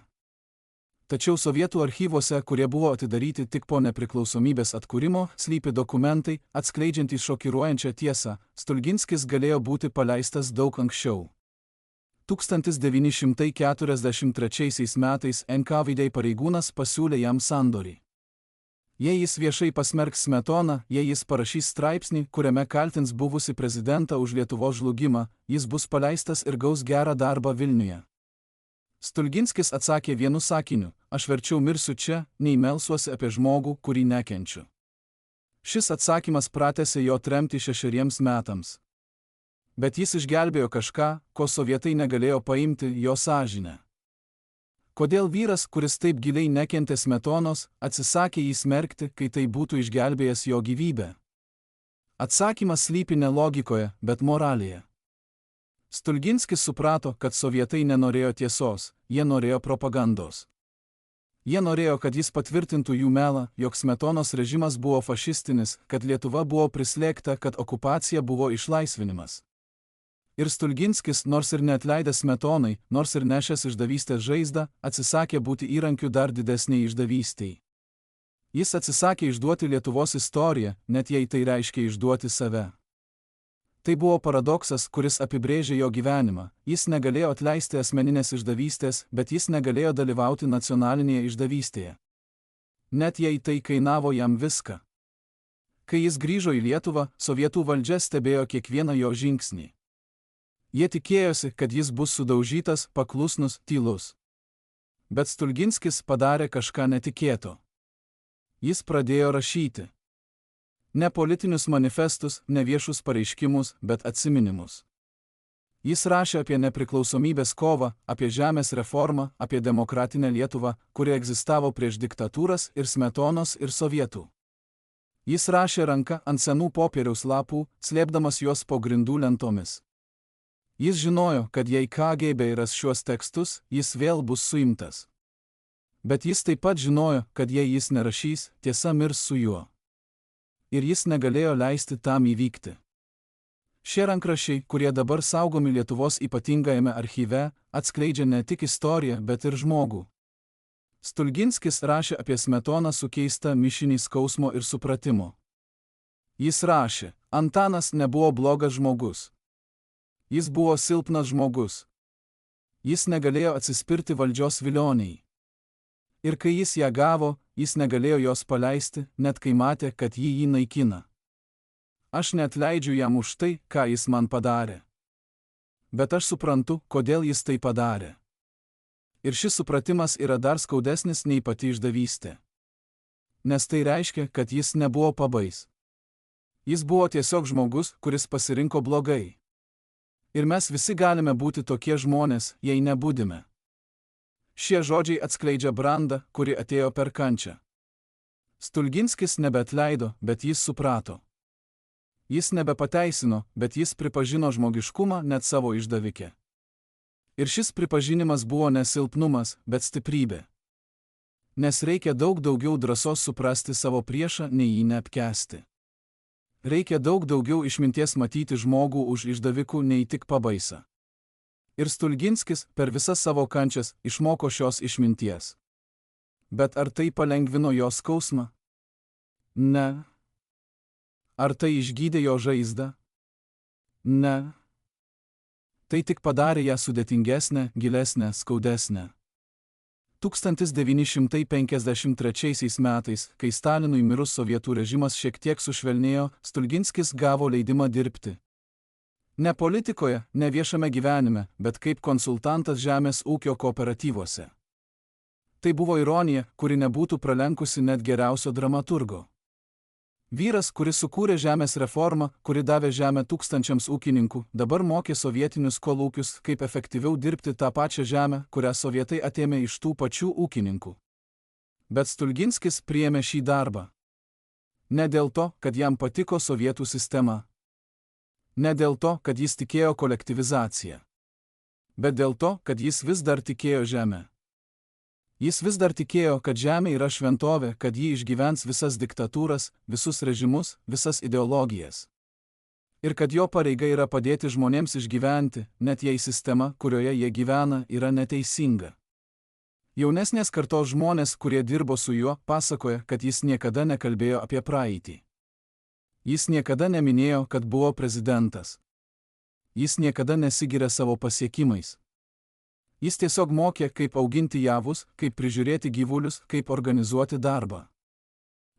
Tačiau sovietų archyvuose, kurie buvo atidaryti tik po nepriklausomybės atkūrimo, slypi dokumentai, atskleidžiantys šokiruojančią tiesą: Stulginskis galėjo būti paleistas daug anksčiau. 1943 metais NKVD pareigūnas pasiūlė jam sandorį. Jei jis viešai pasmerks Smetoną, jei jis parašys straipsnį, kuriame kaltins buvusį prezidentą už Lietuvos žlugimą, jis bus paleistas ir gaus gerą darbą Vilniuje. Stulginskis atsakė vienu sakiniu: aš verčiau mirsiu čia, nei melsuosi apie žmogų, kurį nekenčiu. Šis atsakymas pratęsė jo tremtį 6 metams. Bet jis išgelbėjo kažką, ko sovietai negalėjo paimti — jo sąžinę. Kodėl vyras, kuris taip giliai nekentė Smetonos, atsisakė jį smerkti, kai tai būtų išgelbėjęs jo gyvybę? Atsakymas slypi ne logikoje, bet moralėje. Stulginskis suprato, kad sovietai nenorėjo tiesos, jie norėjo propagandos. Jie norėjo, kad jis patvirtintų jų melą, jog Smetonos režimas buvo fašistinis, kad Lietuva buvo prislėgta, kad okupacija buvo išlaisvinimas. Ir Stulginskis, nors ir neatleidęs Smetonai, nors ir nešęs išdavystės žaizdą, atsisakė būti įrankiu dar didesniai išdavystiai. Jis atsisakė išduoti Lietuvos istoriją, net jei tai reiškia išduoti save. Tai buvo paradoksas, kuris apibrėžė jo gyvenimą. Jis negalėjo atleisti asmeninės išdavystės, bet jis negalėjo dalyvauti nacionalinėje išdavystėje. Net jei tai kainavo jam viską. Kai jis grįžo į Lietuvą, sovietų valdžia stebėjo kiekvieną jo žingsnį. Jie tikėjosi, kad jis bus sudaužytas, paklusnus, tylus. Bet Stulginskis padarė kažką netikėto. Jis pradėjo rašyti. Ne politinius manifestus, ne viešus pareiškimus, bet atsiminimus. Jis rašė apie nepriklausomybės kovą, apie žemės reformą, apie demokratinę Lietuvą, kuri egzistavo prieš diktatūras ir Smetonos ir sovietų. Jis rašė ranka ant senų popieriaus lapų, slėpdamas juos po grindų lentomis. Jis žinojo, kad jei KGB ras šiuos tekstus, jis vėl bus suimtas. Bet jis taip pat žinojo, kad jei jis nerašys, tiesa mirs su juo. Ir jis negalėjo leisti tam įvykti. Šie rankraščiai, kurie dabar saugomi Lietuvos ypatingajame archyve, atskleidžia ne tik istoriją, bet ir žmogų. Stulginskis rašė apie Smetoną su keista mišinį skausmo ir supratimo. Jis rašė: Antanas nebuvo blogas žmogus. Jis buvo silpnas žmogus. Jis negalėjo atsispirti valdžios vilioniai. Ir kai jis ją gavo, jis negalėjo jos paleisti, net kai matė, kad jį naikina. Aš neatleidžiu jam už tai, ką jis man padarė. Bet aš suprantu, kodėl jis tai padarė. Ir šis supratimas yra dar skaudesnis nei pati išdavystė. Nes tai reiškia, kad jis nebuvo pabais. Jis buvo tiesiog žmogus, kuris pasirinko blogai. Ir mes visi galime būti tokie žmonės, jei nebūdime. Šie žodžiai atskleidžia brandą, kuri atėjo per kančią. Stulginskis nebeatleido, bet jis suprato. Jis nebepateisino, bet jis pripažino žmogiškumą net savo išdavike. Ir šis pripažinimas buvo ne silpnumas, bet stiprybė. Nes reikia daug daugiau drąsos suprasti savo priešą, nei jį neapkęsti. Reikia daug daugiau išminties matyti žmogų už išdavikų, nei tik pabaisą. Ir Stulginskis per visas savo kančias išmoko šios išminties. Bet ar tai palengvino jo skausmą? Ne. Ar tai išgydė jo žaizdą? Ne. Tai tik padarė ją sudėtingesnę, gilesnę, skaudesnę. 1953 metais, kai Stalinui mirus sovietų režimas šiek tiek sušvelnėjo, Stulginskis gavo leidimą dirbti. Ne politikoje, ne viešame gyvenime, bet kaip konsultantas žemės ūkio kooperatyvuose. Tai buvo ironija, kuri nebūtų pralenkusi net geriausio dramaturgo. Vyras, kuris sukūrė žemės reformą, kuri davė žemę tūkstančiams ūkininkų, dabar mokė sovietinius kolūkius, kaip efektyviau dirbti tą pačią žemę, kurią sovietai atėmė iš tų pačių ūkininkų. Bet Stulginskis priėmė šį darbą. Ne dėl to, kad jam patiko sovietų sistema. Ne dėl to, kad jis tikėjo kolektyvizaciją. Bet dėl to, kad jis vis dar tikėjo žemę. Jis vis dar tikėjo, kad žemė yra šventovė, kad ji išgyvens visas diktatūras, visus režimus, visas ideologijas. Ir kad jo pareiga yra padėti žmonėms išgyventi, net jei sistema, kurioje jie gyvena, yra neteisinga. Jaunesnės kartos žmonės, kurie dirbo su juo, pasakoja, kad jis niekada nekalbėjo apie praeitį. Jis niekada neminėjo, kad buvo prezidentas. Jis niekada nesigyrė savo pasiekimais. Jis tiesiog mokė, kaip auginti javus, kaip prižiūrėti gyvulius, kaip organizuoti darbą.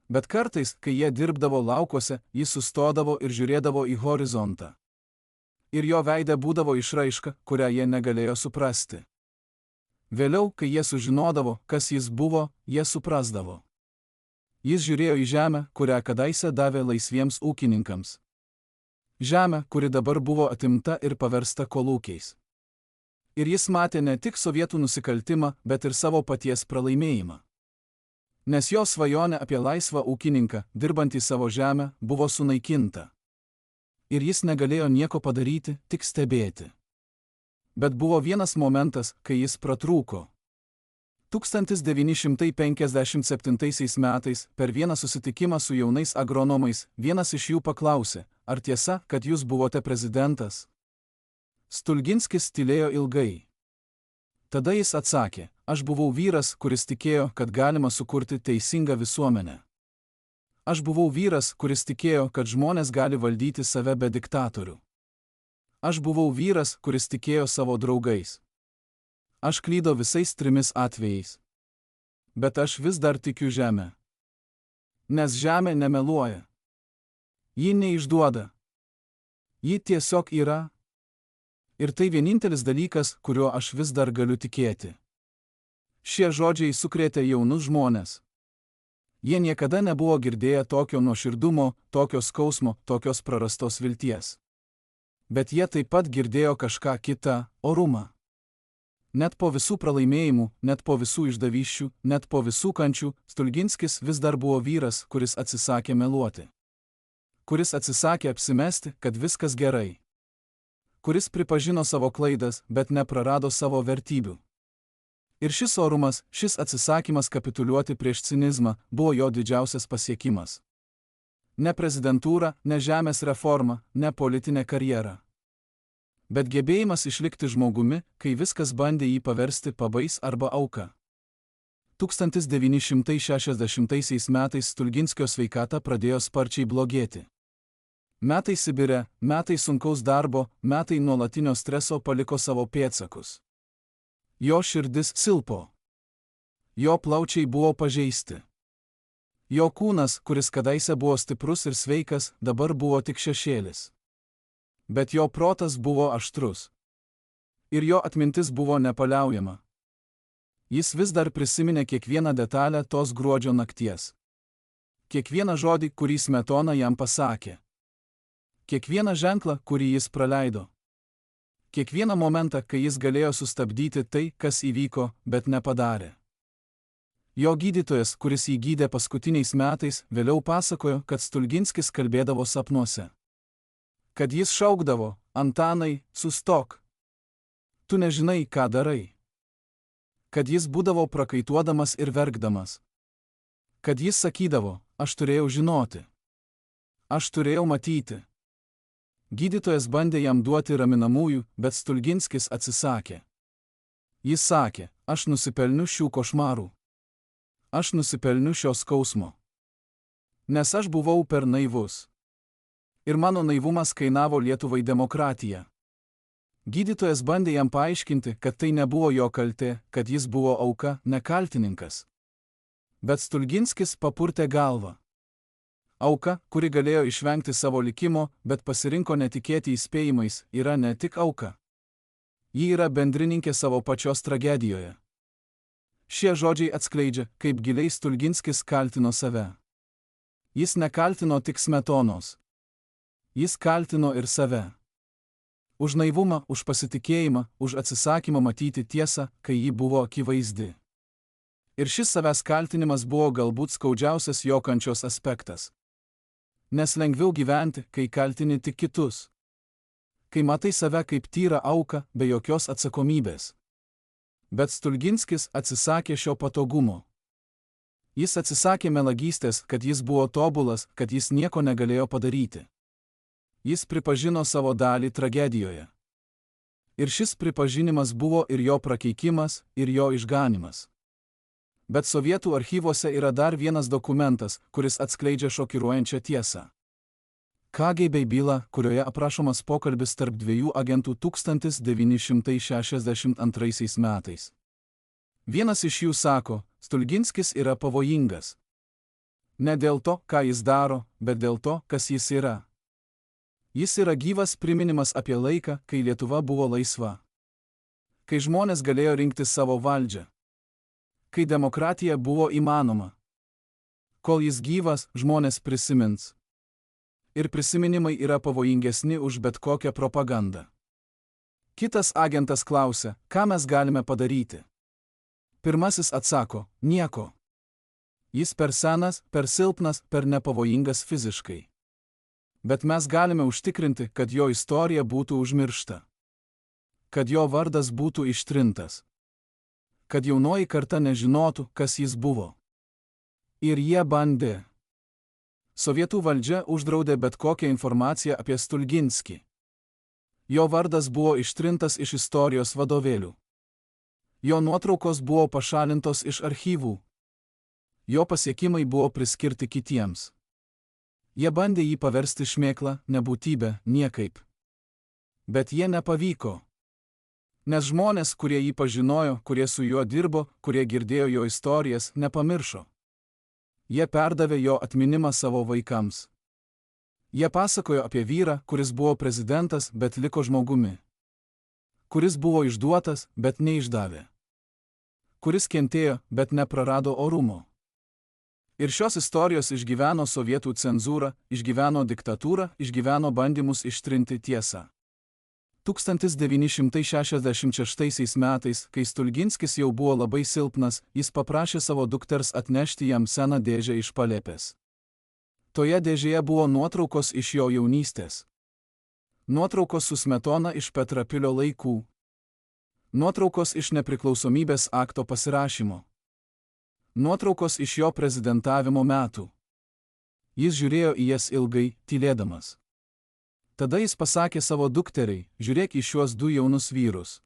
Bet kartais, kai jie dirbdavo laukuose, jis sustodavo ir žiūrėdavo į horizontą. Ir jo veide būdavo išraiška, kurią jie negalėjo suprasti. Vėliau, kai jie sužinodavo, kas jis buvo, jie suprasdavo. Jis žiūrėjo į žemę, kurią kadaise davė laisviems ūkininkams. Žemę, kuri dabar buvo atimta ir paversta kolūkiais. Ir jis matė ne tik sovietų nusikaltimą, bet ir savo paties pralaimėjimą. Nes jo svajonė apie laisvą ūkininką, dirbantį savo žemę, buvo sunaikinta. Ir jis negalėjo nieko padaryti, tik stebėti. Bet buvo vienas momentas, kai jis pratrūko. 1957 metais, per vieną susitikimą su jaunais agronomais, vienas iš jų paklausė, ar tiesa, kad jūs buvote prezidentas? Stulginskis tylėjo ilgai. Tada jis atsakė, aš buvau vyras, kuris tikėjo, kad galima sukurti teisingą visuomenę. Aš buvau vyras, kuris tikėjo, kad žmonės gali valdyti save be diktatorių. Aš buvau vyras, kuris tikėjo savo draugais. Aš klydau visais 3 atvejais. Bet aš vis dar tikiu žemę. Nes žemė nemeluoja. Ji neišduoda. Ji tiesiog yra. Ir tai vienintelis dalykas, kuriuo aš vis dar galiu tikėti. Šie žodžiai sukrėtė jaunus žmonės. Jie niekada nebuvo girdėję tokio nuoširdumo, tokio skausmo, tokios prarastos vilties. Bet jie taip pat girdėjo kažką kitą – orumą. Net po visų pralaimėjimų, net po visų išdavysčių, net po visų kančių, Stulginskis vis dar buvo vyras, kuris atsisakė meluoti. Kuris atsisakė apsimesti, kad viskas gerai. Kuris pripažino savo klaidas, bet neprarado savo vertybių. Ir šis orumas, šis atsisakymas kapituliuoti prieš cinizmą buvo jo didžiausias pasiekimas. Ne prezidentūra, ne žemės reforma, ne politinė karjera. Bet gebėjimas išlikti žmogumi, kai viskas bandė jį paversti pabais arba auka. 1960 metais Stulginskio sveikata pradėjo sparčiai blogėti. Metai Sibire, metai sunkaus darbo, metai nuolatinio streso paliko savo pėdsakus. Jo širdis silpo. Jo plaučiai buvo pažeisti. Jo kūnas, kuris kadaise buvo stiprus ir sveikas, dabar buvo tik šešėlis. Bet jo protas buvo aštrus. Ir jo atmintis buvo nepaliaujama. Jis vis dar prisiminė kiekvieną detalę tos gruodžio nakties. Kiekvieną žodį, kurį Smetona jam pasakė. Kiekvieną ženklą, kurį jis praleido. Kiekvieną momentą, kai jis galėjo sustabdyti tai, kas įvyko, bet nepadarė. Jo gydytojas, kuris jį gydė paskutiniais metais, vėliau pasakojo, kad Stulginskis kalbėdavo sapnuose. Kad jis šaukdavo, Antanai, sustok. Tu nežinai, ką darai. Kad jis būdavo prakaituodamas ir verkdamas. Kad jis sakydavo, aš turėjau žinoti. Aš turėjau matyti. Gydytojas bandė jam duoti raminamųjų, bet Stulginskis atsisakė. Jis sakė, aš nusipelniu šių košmarų. Aš nusipelniu šio skausmo. Nes aš buvau per naivus. Ir mano naivumas kainavo Lietuvai demokratiją. Gydytojas bandė jam paaiškinti, kad tai nebuvo jo kaltė, kad jis buvo auka, ne kaltininkas. Bet Stulginskis papurtė galvą. Auka, kuri galėjo išvengti savo likimo, bet pasirinko netikėti įspėjimais, yra ne tik auka. Ji yra bendrininkė savo pačios tragedijoje. Šie žodžiai atskleidžia, kaip giliai Stulginskis kaltino save. Jis nekaltino tik Smetonos. Jis kaltino ir save. Už naivumą, už pasitikėjimą, už atsisakymą matyti tiesą, kai ji buvo akivaizdi. Ir šis savęs kaltinimas buvo galbūt skaudžiausias jo kančios aspektas. Nes lengviau gyventi, kai kaltini tik kitus. Kai matai save kaip tyrą auką, be jokios atsakomybės. Bet Stulginskis atsisakė šio patogumo. Jis atsisakė melagystės, kad jis buvo tobulas, kad jis nieko negalėjo padaryti. Jis pripažino savo dalį tragedijoje. Ir šis pripažinimas buvo ir jo prakeikimas, ir jo išganimas. Bet sovietų archyvuose yra dar vienas dokumentas, kuris atskleidžia šokiruojančią tiesą. KGB byla, kurioje aprašomas pokalbis tarp dviejų agentų 1962 metais. Vienas iš jų sako, Stulginskis yra pavojingas. Ne dėl to, ką jis daro, bet dėl to, kas jis yra. Jis yra gyvas priminimas apie laiką, kai Lietuva buvo laisva. Kai žmonės galėjo rinkti savo valdžią. Kai demokratija buvo įmanoma. Kol jis gyvas, žmonės prisimins. Ir prisiminimai yra pavojingesni už bet kokią propagandą. Kitas agentas klausia, ką mes galime padaryti. Pirmasis atsako, nieko. Jis per senas, per silpnas, per nepavojingas fiziškai. Bet mes galime užtikrinti, kad jo istorija būtų užmiršta. Kad jo vardas būtų ištrintas. Kad jaunoji karta nežinotų, kas jis buvo. Ir jie bandė. Sovietų valdžia uždraudė bet kokią informaciją apie Stulginskį. Jo vardas buvo ištrintas iš istorijos vadovėlių. Jo nuotraukos buvo pašalintos iš archyvų. Jo pasiekimai buvo priskirti kitiems. Jie bandė jį paversti šmėklą, nebūtybę, niekaip. Bet jie nepavyko. Nes žmonės, kurie jį pažinojo, kurie su juo dirbo, kurie girdėjo jo istorijas, nepamiršo. Jie perdavė jo atminimą savo vaikams. Jie pasakojo apie vyrą, kuris buvo prezidentas, bet liko žmogumi. Kuris buvo išduotas, bet neišdavė. Kuris kentėjo, bet neprarado orumo. Ir šios istorijos išgyveno sovietų cenzūrą, išgyveno diktatūrą, išgyveno bandymus ištrinti tiesą. 1966 metais, kai Stulginskis jau buvo labai silpnas, jis paprašė savo dukters atnešti jam seną dėžę iš palėpės. Toje dėžėje buvo nuotraukos iš jo jaunystės. Nuotraukos su Smetona iš Petrapilio laikų. Nuotraukos iš nepriklausomybės akto pasirašymo. Nuotraukos iš jo prezidentavimo metų. Jis žiūrėjo į jas ilgai, tylėdamas. Tada jis pasakė savo dukteriai, žiūrėk į šiuos du jaunus vyrus.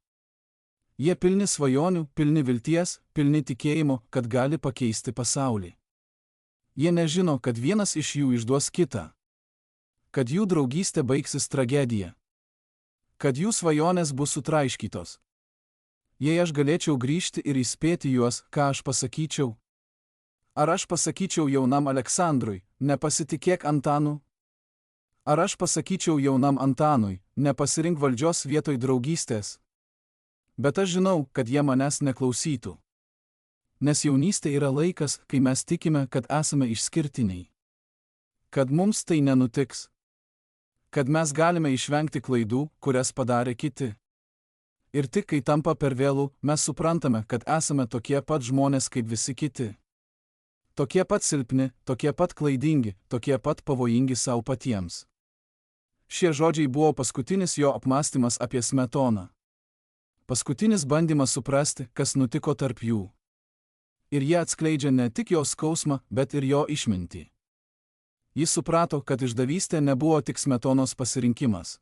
Jie pilni svajonių, pilni vilties, pilni tikėjimo, kad gali pakeisti pasaulį. Jie nežino, kad vienas iš jų išduos kitą. Kad jų draugystė baigsis tragedija. Kad jų svajonės bus sutraiškytos. Jei aš galėčiau grįžti ir įspėti juos, ką aš pasakyčiau? Ar aš pasakyčiau jaunam Aleksandrui, nepasitikėk Antanu? Ar aš pasakyčiau jaunam Antanui, nepasirink valdžios vietoj draugystės? Bet aš žinau, kad jie manęs neklausytų. Nes jaunystė yra laikas, kai mes tikime, kad esame išskirtiniai. Kad mums tai nenutiks. Kad mes galime išvengti klaidų, kurias padarė kiti. Ir tik kai tampa per vėlų, mes suprantame, kad esame tokie pat žmonės kaip visi kiti. Tokie pat silpni, tokie pat klaidingi, tokie pat pavojingi savo patiems. Šie žodžiai buvo paskutinis jo apmąstymas apie Smetoną. Paskutinis bandymas suprasti, kas nutiko tarp jų. Ir jie atskleidžia ne tik jo skausmą, bet ir jo išmintį. Jis suprato, kad išdavystė nebuvo tik Smetonos pasirinkimas.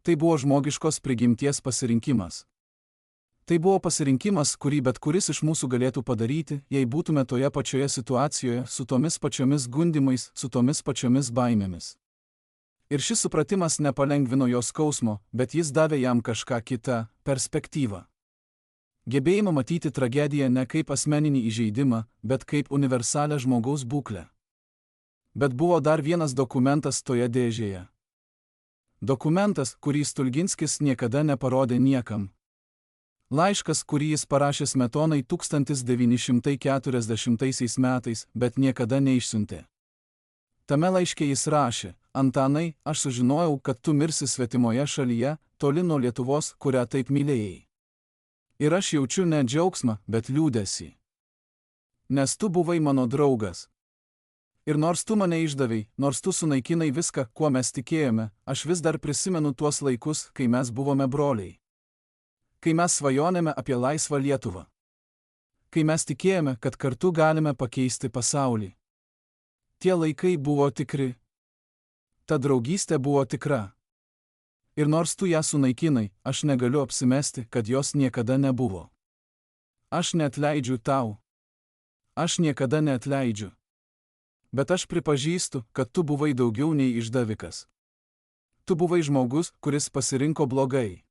Tai buvo žmogiškos prigimties pasirinkimas. Tai buvo pasirinkimas, kurį bet kuris iš mūsų galėtų padaryti, jei būtume toje pačioje situacijoje, su tomis pačiomis gundimais, su tomis pačiomis baimėmis. Ir šis supratimas nepalengvino jo skausmo, bet jis davė jam kažką kitą – perspektyvą. Gebėjimą matyti tragediją ne kaip asmeninį įžeidimą, bet kaip universalią žmogaus būklę. Bet buvo dar vienas dokumentas toje dėžėje. Dokumentas, kurį Stulginskis niekada neparodė niekam. Laiškas, kurį jis parašė Smetonai 1940 metais, bet niekada neišsiuntė. Tame laiške jis rašė, Antanai, aš sužinojau, kad tu mirsi svetimoje šalyje, toli nuo Lietuvos, kurią taip mylėjai. Ir aš jaučiu ne džiaugsmą, bet liūdesį. Nes tu buvai mano draugas. Ir nors tu mane išdavei, nors tu sunaikinai viską, kuo mes tikėjome, aš vis dar prisimenu tuos laikus, kai mes buvome broliai. Kai mes svajonėme apie laisvą Lietuvą. Kai mes tikėjome, kad kartu galime pakeisti pasaulį. Tie laikai buvo tikri. Ta draugystė buvo tikra. Ir nors tu ją sunaikinai, aš negaliu apsimesti, kad jos niekada nebuvo. Aš neatleidžiu tau. Aš niekada neatleidžiu. Bet aš pripažįstu, kad tu buvai daugiau nei išdavikas. Tu buvai žmogus, kuris pasirinko blogai.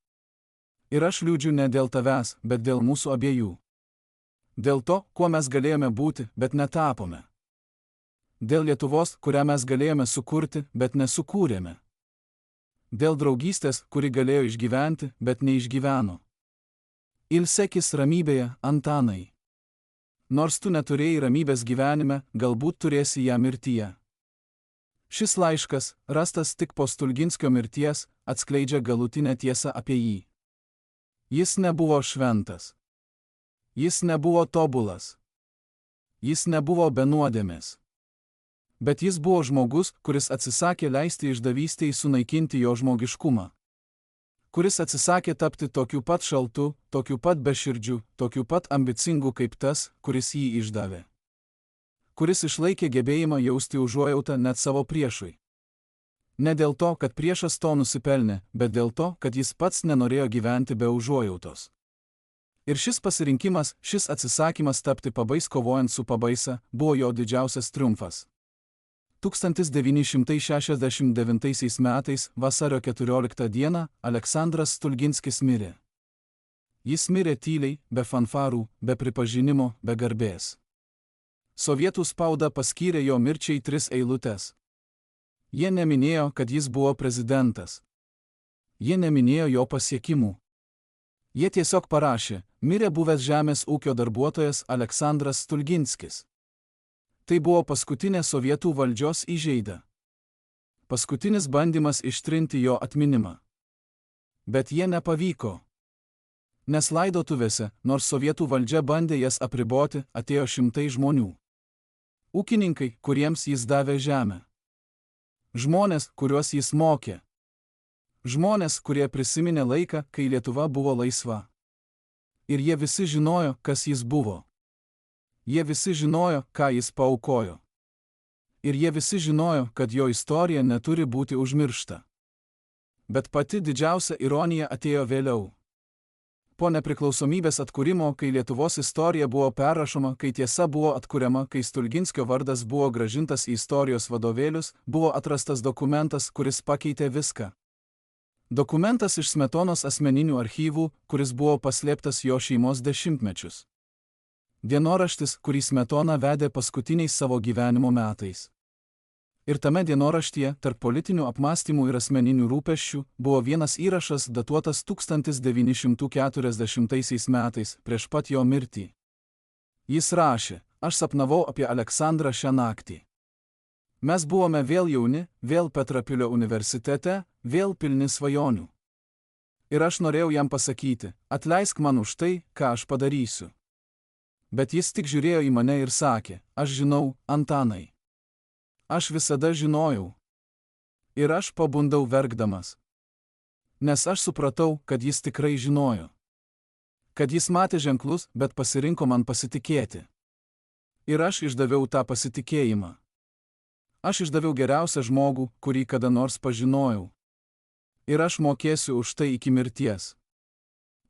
Ir aš liūdžiu ne dėl tavęs, bet dėl mūsų abiejų. Dėl to, kuo mes galėjome būti, bet netapome. Dėl Lietuvos, kurią mes galėjome sukurti, bet nesukūrėme. Dėl draugystės, kuri galėjo išgyventi, bet neišgyveno. Ilsekis ramybėje, Antanai. Nors tu neturėjai ramybės gyvenime, galbūt turėsi ją mirtyje. Šis laiškas, rastas tik po Stulginskio mirties, atskleidžia galutinę tiesą apie jį. Jis nebuvo šventas. Jis nebuvo tobulas. Jis nebuvo be nuodėmės. Bet jis buvo žmogus, kuris atsisakė leisti išdavystei sunaikinti jo žmogiškumą. Kuris atsisakė tapti tokiu pat šaltu, tokiu pat beširdžiu, tokiu pat ambicingu kaip tas, kuris jį išdavė. Kuris išlaikė gebėjimą jausti užuojautą net savo priešui. Ne dėl to, kad priešas to nusipelnė, bet dėl to, kad jis pats nenorėjo gyventi be užuojautos. Ir šis pasirinkimas, šis atsisakymas tapti pabais kovojant su pabaisa, buvo jo didžiausias triumfas. 1969 metais, vasario 14 dieną, Aleksandras Stulginskis mirė. Jis mirė tyliai, be fanfarų, be pripažinimo, be garbės. Sovietų spauda paskyrė jo mirčiai 3 eilutes. Jie neminėjo, kad jis buvo prezidentas. Jie neminėjo jo pasiekimų. Jie tiesiog parašė, mirė buvęs žemės ūkio darbuotojas Aleksandras Stulginskis. Tai buvo paskutinė sovietų valdžios įžeida. Paskutinis bandymas ištrinti jo atminimą. Bet jie nepavyko. Nes laidotuvėse, nors sovietų valdžia bandė jas apriboti, atėjo šimtai žmonių. Ūkininkai, kuriems jis davė žemę. Žmonės, kuriuos jis mokė. Žmonės, kurie prisiminė laiką, kai Lietuva buvo laisva. Ir jie visi žinojo, kas jis buvo. Jie visi žinojo, ką jis paaukojo. Ir jie visi žinojo, kad jo istorija neturi būti užmiršta. Bet pati didžiausia ironija atėjo vėliau. Po nepriklausomybės atkūrimo, kai Lietuvos istorija buvo perrašoma, kai tiesa buvo atkuriama, kai Stulginskio vardas buvo grąžintas į istorijos vadovėlius, buvo atrastas dokumentas, kuris pakeitė viską. Dokumentas iš Smetonos asmeninių archyvų, kuris buvo paslėptas jo šeimos dešimtmečius. Dienoraštis, kurį Smetona vedė paskutiniais savo gyvenimo metais. Ir tame dienoraštyje, tarp politinių apmąstymų ir asmeninių rūpesčių, buvo vienas įrašas datuotas 1940 metais, prieš pat jo mirtį. Jis rašė, aš sapnavau apie Aleksandrą šią naktį. Mes buvome vėl jauni, vėl Petrapilio universitete, vėl pilni svajonių. Ir aš norėjau jam pasakyti, atleisk man už tai, ką aš padarysiu. Bet jis tik žiūrėjo į mane ir sakė, aš žinau, Antanai. Aš visada žinojau. Ir aš pabundau verkdamas. Nes aš supratau, kad jis tikrai žinojo. Kad jis matė ženklus, bet pasirinko man pasitikėti. Ir aš išdaviau tą pasitikėjimą. Aš išdaviau geriausią žmogų, kurį kada nors pažinojau. Ir aš mokėsiu už tai iki mirties.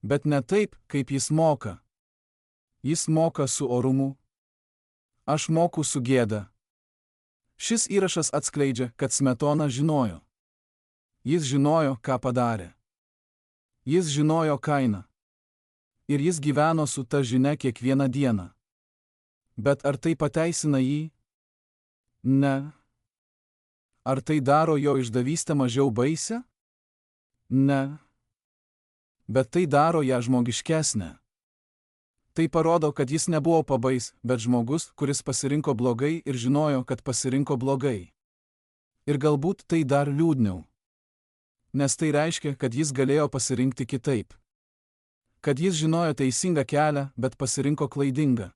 Bet ne taip, kaip jis moka. Jis moka su orumu. Aš moku su gėda. Šis įrašas atskleidžia, kad Smetona žinojo. Jis žinojo, ką padarė. Jis žinojo kainą. Ir jis gyveno su ta žinia kiekvieną dieną. Bet ar tai pateisina jį? Ne. Ar tai daro jo išdavystę mažiau baisę? Ne. Bet tai daro ją žmogiškesnę. Tai parodo, kad jis nebuvo pabais, bet žmogus, kuris pasirinko blogai ir žinojo, kad pasirinko blogai. Ir galbūt tai dar liūdniau. Nes tai reiškia, kad jis galėjo pasirinkti kitaip. Kad jis žinojo teisingą kelią, bet pasirinko klaidingą.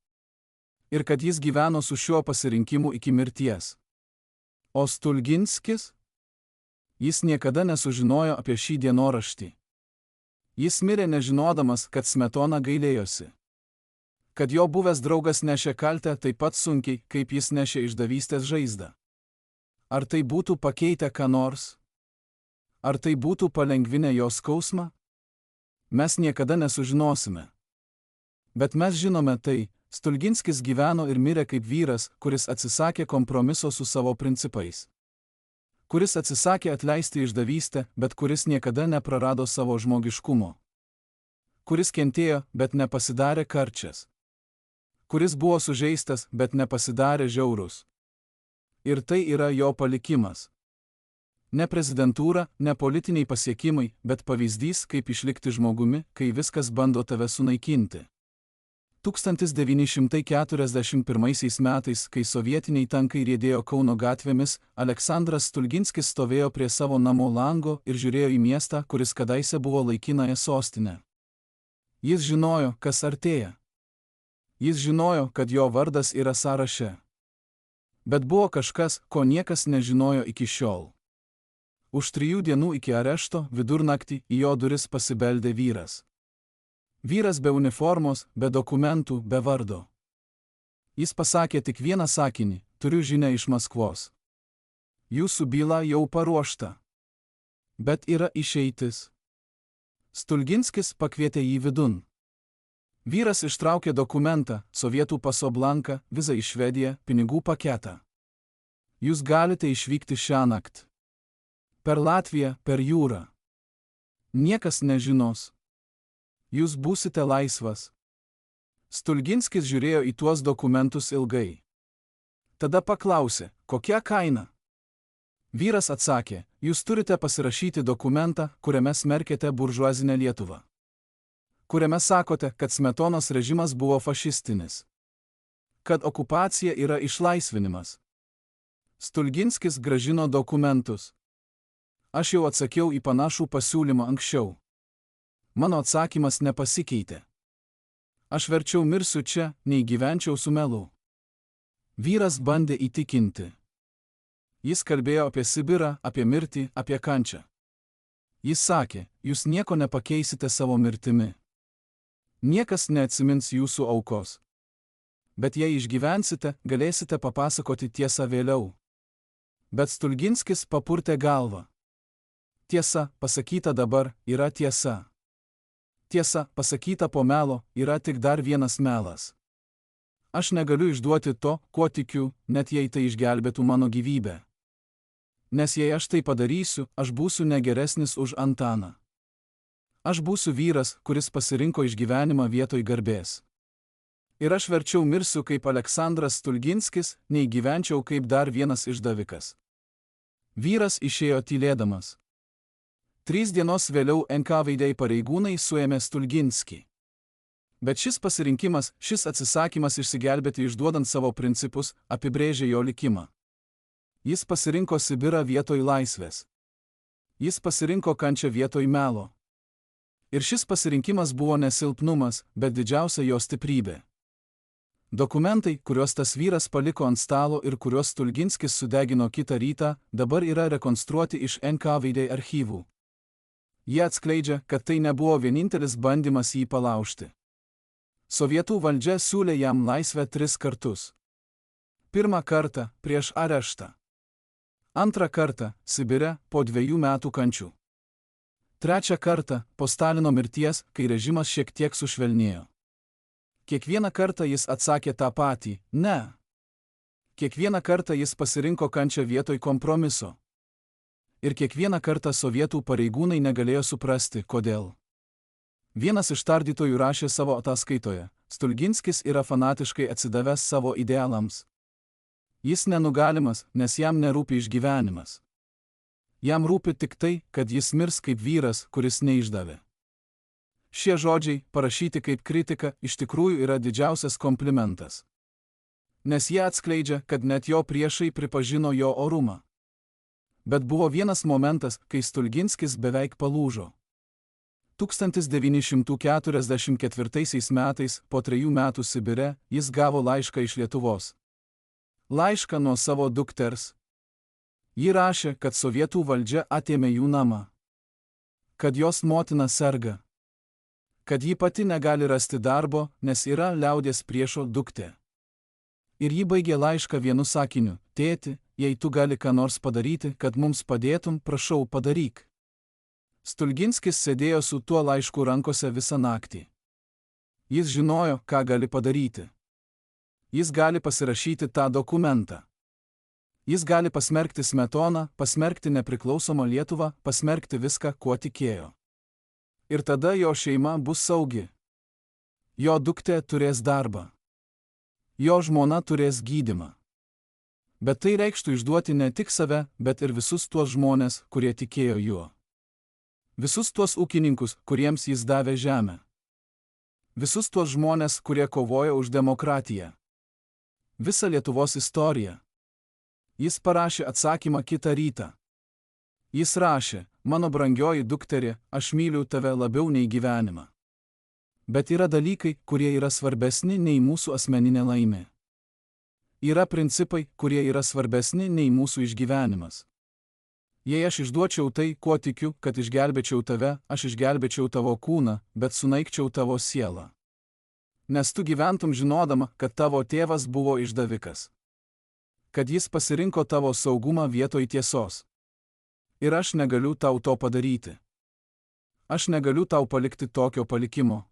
Ir kad jis gyveno su šiuo pasirinkimu iki mirties. O Stulginskis? Jis niekada nesužinojo apie šį dienoraštį. Jis mirė nežinodamas, kad Smetona gailėjosi. Kad jo buvęs draugas nešė kaltę taip pat sunkiai, kaip jis nešė išdavystės žaizdą. Ar tai būtų pakeitę ką nors? Ar tai būtų palengvinę jo skausmą? Mes niekada nesužinosime. Bet mes žinome tai, Stulginskis gyveno ir mirė kaip vyras, kuris atsisakė kompromiso su savo principais. Kuris atsisakė atleisti išdavystę, bet kuris niekada neprarado savo žmogiškumo. Kuris kentėjo, bet nepasidarė karčias. Kuris buvo sužeistas, bet nepasidarė žiaurus. Ir tai yra jo palikimas. Ne prezidentūra, ne politiniai pasiekimai, bet pavyzdys, kaip išlikti žmogumi, kai viskas bando tave sunaikinti. 1941 metais, kai sovietiniai tankai riedėjo Kauno gatvėmis, Aleksandras Stulginskis stovėjo prie savo namo lango ir žiūrėjo į miestą, kuris kadaise buvo laikinąją sostinę. Jis žinojo, kas artėja. Jis žinojo, kad jo vardas yra sąraše. Bet buvo kažkas, ko niekas nežinojo iki šiol. Už 3 dienų iki arešto vidurnaktį į jo duris pasibeldė vyras. Vyras be uniformos, be dokumentų, be vardo. Jis pasakė tik vieną sakinį: turiu žinią iš Maskvos. Jūsų byla jau paruošta. Bet yra išeitis. Stulginskis pakvietė jį vidun. Vyras ištraukė dokumentą, sovietų paso blanką, vizą į Švediją, pinigų paketą. Jūs galite išvykti šiąnakt. Per Latviją, per jūrą. Niekas nežinos. Jūs būsite laisvas. Stulginskis žiūrėjo į tuos dokumentus ilgai. Tada paklausė, kokia kaina? Vyras atsakė, jūs turite pasirašyti dokumentą, kuriame smerkėte buržuazinę Lietuvą. Kuriame sakote, kad Smetonos režimas buvo fašistinis. Kad okupacija yra išlaisvinimas. Stulginskis grąžino dokumentus. Aš jau atsakiau į panašų pasiūlymą anksčiau. Mano atsakymas nepasikeitė. Aš verčiau mirsiu čia, nei gyvenčiau su melu. Vyras bandė įtikinti. Jis kalbėjo apie Sibirą, apie mirtį, apie kančią. Jis sakė, jūs nieko nepakeisite savo mirtimi. Niekas neatsimins jūsų aukos. Bet jei išgyvensite, galėsite papasakoti tiesą vėliau. Bet Stulginskis papurtė galvą. Tiesa, pasakyta dabar, yra tiesa. Tiesa, pasakyta po melo, yra tik dar vienas melas. Aš negaliu išduoti to, kuo tikiu, net jei tai išgelbėtų mano gyvybę. Nes jei aš tai padarysiu, aš būsiu negeresnis už Antaną. Aš būsiu vyras, kuris pasirinko išgyvenimą vietoj garbės. Ir aš verčiau mirsiu kaip Aleksandras Stulginskis, nei gyvenčiau kaip dar vienas išdavikas. Vyras išėjo tylėdamas. 3 dienos vėliau NKVD pareigūnai suėmė Stulginskį. Bet šis pasirinkimas, šis atsisakymas išsigelbėti išduodant savo principus, apibrėžė jo likimą. Jis pasirinko Sibirą vietoj laisvės. Jis pasirinko kančią vietoj melo. Ir šis pasirinkimas buvo ne silpnumas, bet didžiausia jo stiprybė. Dokumentai, kuriuos tas vyras paliko ant stalo ir kuriuos Stulginskis sudegino kitą rytą, dabar yra rekonstruoti iš NKVD archyvų. Jie atskleidžia, kad tai nebuvo vienintelis bandymas jį palaužti. Sovietų valdžia siūlė jam laisvę 3 kartus. 1 kartą prieš areštą. 2 kartą Sibire po 2 metų kančių. 3 kartą po Stalino mirties, kai režimas šiek tiek sušvelnėjo. Kiekvieną kartą jis atsakė tą patį – ne. Kiekvieną kartą jis pasirinko kančią vietoj kompromiso. Ir kiekvieną kartą sovietų pareigūnai negalėjo suprasti, kodėl. Vienas iš tardytojų rašė savo ataskaitoje: Stulginskis yra fanatiškai atsidavęs savo idealams. Jis nenugalimas, nes jam nerūpi išgyvenimas. Jam rūpi tik tai, kad jis mirs kaip vyras, kuris neišdavė. Šie žodžiai, parašyti kaip kritika, iš tikrųjų yra didžiausias komplimentas. Nes jie atskleidžia, kad net jo priešai pripažino jo orumą. Bet buvo vienas momentas, kai Stulginskis beveik palūžo. 1944 metais, po 3 metų Sibire, jis gavo laišką iš Lietuvos. Laišką nuo savo dukters. Ji rašė, kad sovietų valdžia atėmė jų namą. Kad jos motina serga. kad ji pati negali rasti darbo, nes yra liaudies priešo duktė. Ir ji baigė laišką vienu sakiniu: tėti, jei tu gali ką nors padaryti, kad mums padėtum, prašau, padaryk. Stulginskis sėdėjo su tuo laišku rankose visą naktį. Jis žinojo, ką gali padaryti. Jis gali pasirašyti tą dokumentą. Jis gali pasmerkti Smetoną, pasmerkti nepriklausomą Lietuvą, pasmerkti viską, kuo tikėjo. Ir tada jo šeima bus saugi. Jo duktė turės darbą. Jo žmona turės gydymą. Bet tai reikštų išduoti ne tik save, bet ir visus tuos žmonės, kurie tikėjo juo. Visus tuos ūkininkus, kuriems jis davė žemę. Visus tuos žmonės, kurie kovojo už demokratiją. Visą Lietuvos istoriją. Jis parašė atsakymą kitą rytą. Jis rašė: mano brangioji dukterė, aš myliu tave labiau nei gyvenimą. Bet yra dalykai, kurie yra svarbesni nei mūsų asmeninė laimė. Yra principai, kurie yra svarbesni nei mūsų išgyvenimas. Jei aš išduočiau tai, kuo tikiu, kad išgelbėčiau tave, aš išgelbėčiau tavo kūną, bet sunaikčiau tavo sielą. Nes tu gyventum žinodama, kad tavo tėvas buvo išdavikas. Kad jis pasirinko tavo saugumą vietoj tiesos. Ir aš negaliu tau to padaryti. Aš negaliu tau palikti tokio palikimo.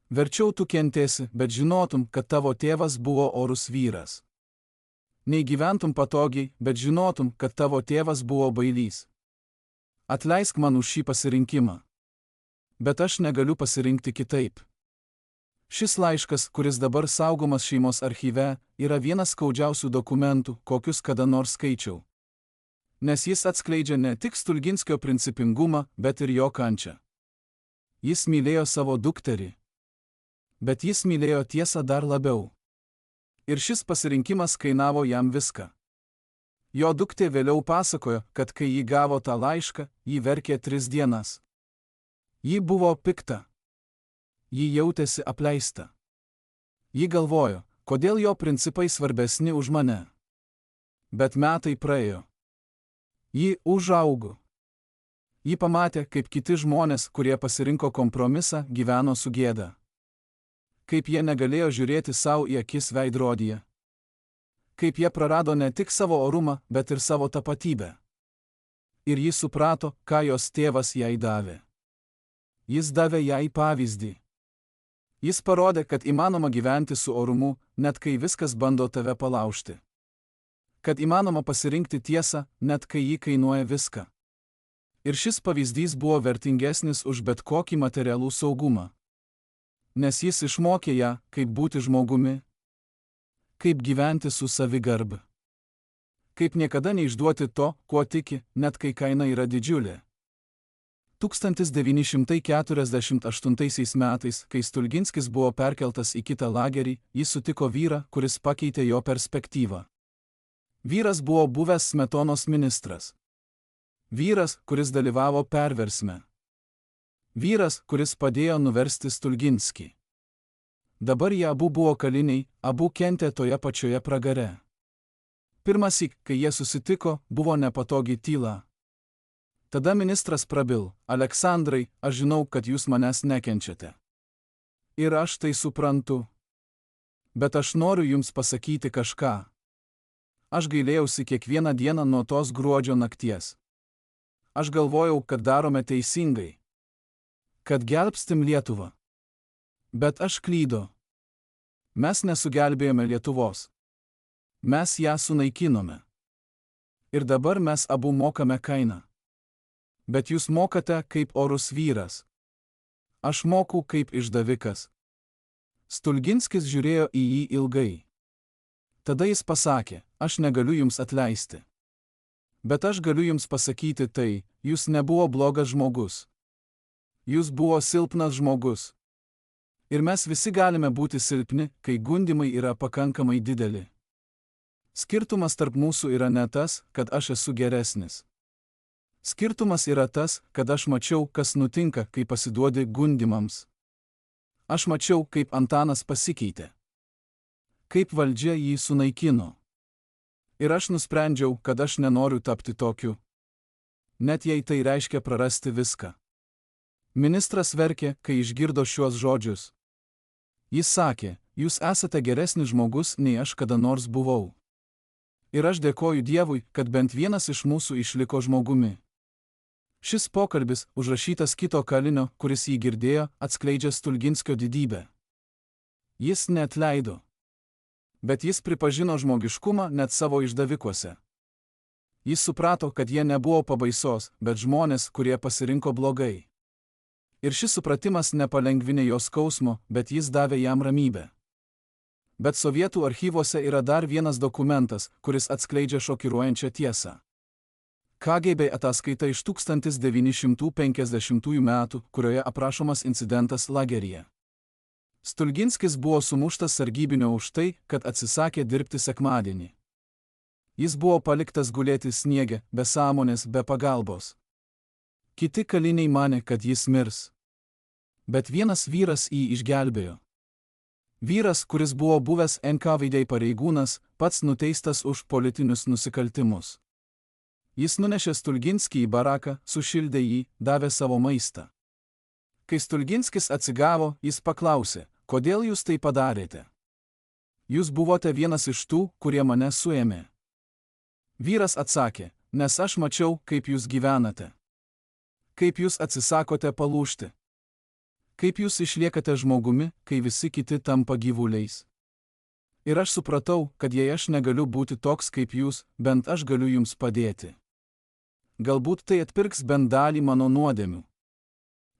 Verčiau tu kentėsi, bet žinotum, kad tavo tėvas buvo orus vyras. Nei gyventum patogiai, bet žinotum, kad tavo tėvas buvo bailys. Atleisk man už šį pasirinkimą. Bet aš negaliu pasirinkti kitaip. Šis laiškas, kuris dabar saugomas šeimos archyve, yra vienas skaudžiausių dokumentų, kokius kada nors skaičiau. Nes jis atskleidžia ne tik Stulginskio principingumą, bet ir jo kančią. Jis mylėjo savo dukterį. Bet jis mylėjo tiesą dar labiau. Ir šis pasirinkimas kainavo jam viską. Jo duktė vėliau pasakojo, kad kai ji gavo tą laišką, ji verkė 3 dienas. Ji buvo pikta. Ji jautėsi apleista. Ji galvojo, kodėl jo principai svarbesni už mane. Bet metai praėjo. Ji užaugo. Ji pamatė, kaip kiti žmonės, kurie pasirinko kompromisą, gyveno su gėda. Kaip jie negalėjo žiūrėti savo į akis veidrodyje. Kaip jie prarado ne tik savo orumą, bet ir savo tapatybę. Ir ji suprato, ką jos tėvas jai davė. Jis davė jai pavyzdį. Jis parodė, kad įmanoma gyventi su orumu, net kai viskas bando tave palaužti. Kad įmanoma pasirinkti tiesą, net kai ji kainuoja viską. Ir šis pavyzdys buvo vertingesnis už bet kokį materialų saugumą. Nes jis išmokė ją, kaip būti žmogumi, kaip gyventi su savigarba, kaip niekada neišduoti to, kuo tiki, net kai kaina yra didžiulė. 1948 metais, kai Stulginskis buvo perkeltas į kitą lagerį, jis sutiko vyrą, kuris pakeitė jo perspektyvą. Vyras buvo buvęs Smetonos ministras. Vyras, kuris dalyvavo perversme. Vyras, kuris padėjo nuversti Stulginskį. Dabar jie abu buvo kaliniai, abu kentė toje pačioje pragare. Pirmąsyk, kai jie susitiko, buvo nepatogi tyla. Tada ministras prabil: Aleksandrai, aš žinau, kad jūs manęs nekenčiate. Ir aš tai suprantu. Bet aš noriu jums pasakyti kažką. Aš gailėjausi kiekvieną dieną nuo tos gruodžio nakties. Aš galvojau, kad darome teisingai. Kad gelbstim Lietuvą. Bet aš klydau. Mes nesugelbėjome Lietuvos. Mes ją sunaikinome. Ir dabar mes abu mokame kainą. Bet jūs mokate kaip orus vyras. Aš moku kaip išdavikas. Stulginskis žiūrėjo į jį ilgai. Tada jis pasakė: aš negaliu jums atleisti. Bet aš galiu jums pasakyti tai, jūs nebuvo blogas žmogus. Jūs buvo silpnas žmogus. Ir mes visi galime būti silpni, kai gundymai yra pakankamai dideli. Skirtumas tarp mūsų yra ne tas, kad aš esu geresnis. Skirtumas yra tas, kad aš mačiau, kas nutinka, kai pasiduodi gundymams. Aš mačiau, kaip Antanas pasikeitė. Kaip valdžia jį sunaikino. Ir aš nusprendžiau, kad aš nenoriu tapti tokiu. Net jei tai reiškia prarasti viską. Ministras verkė, kai išgirdo šiuos žodžius. Jis sakė, jūs esate geresnis žmogus, nei aš kada nors buvau. Ir aš dėkoju Dievui, kad bent vienas iš mūsų išliko žmogumi. Šis pokalbis, užrašytas kito kalinio, kuris jį girdėjo, atskleidžia Stulginskio didybę. Jis neatleido. Bet jis pripažino žmogiškumą net savo išdavikuose. Jis suprato, kad jie nebuvo pabaisos, bet žmonės, kurie pasirinko blogai. Ir šis supratimas nepalengvinė jo skausmo, bet jis davė jam ramybę. Bet sovietų archyvuose yra dar vienas dokumentas, kuris atskleidžia šokiruojančią tiesą. KGB ataskaita iš 1950 metų, kurioje aprašomas incidentas lageryje. Stulginskis buvo sumuštas sargybinio už tai, kad atsisakė dirbti sekmadienį. Jis buvo paliktas gulėti sniege, be sąmonės, be pagalbos. Kiti kaliniai manė, kad jis mirs. Bet vienas vyras jį išgelbėjo. Vyras, kuris buvo buvęs NKVD pareigūnas, pats nuteistas už politinius nusikaltimus. Jis nunešė Stulginskį į baraką, sušildė jį, davė savo maistą. Kai Stulginskis atsigavo, jis paklausė, kodėl jūs tai padarėte? Jūs buvote vienas iš tų, kurie mane suėmė. Vyras atsakė, nes aš mačiau, kaip jūs gyvenate. Kaip jūs atsisakote palūžti. Kaip jūs išliekate žmogumi, kai visi kiti tampa gyvuliais. Ir aš supratau, kad jei aš negaliu būti toks kaip jūs, bent aš galiu jums padėti. Galbūt tai atpirks bent dalį mano nuodėmių.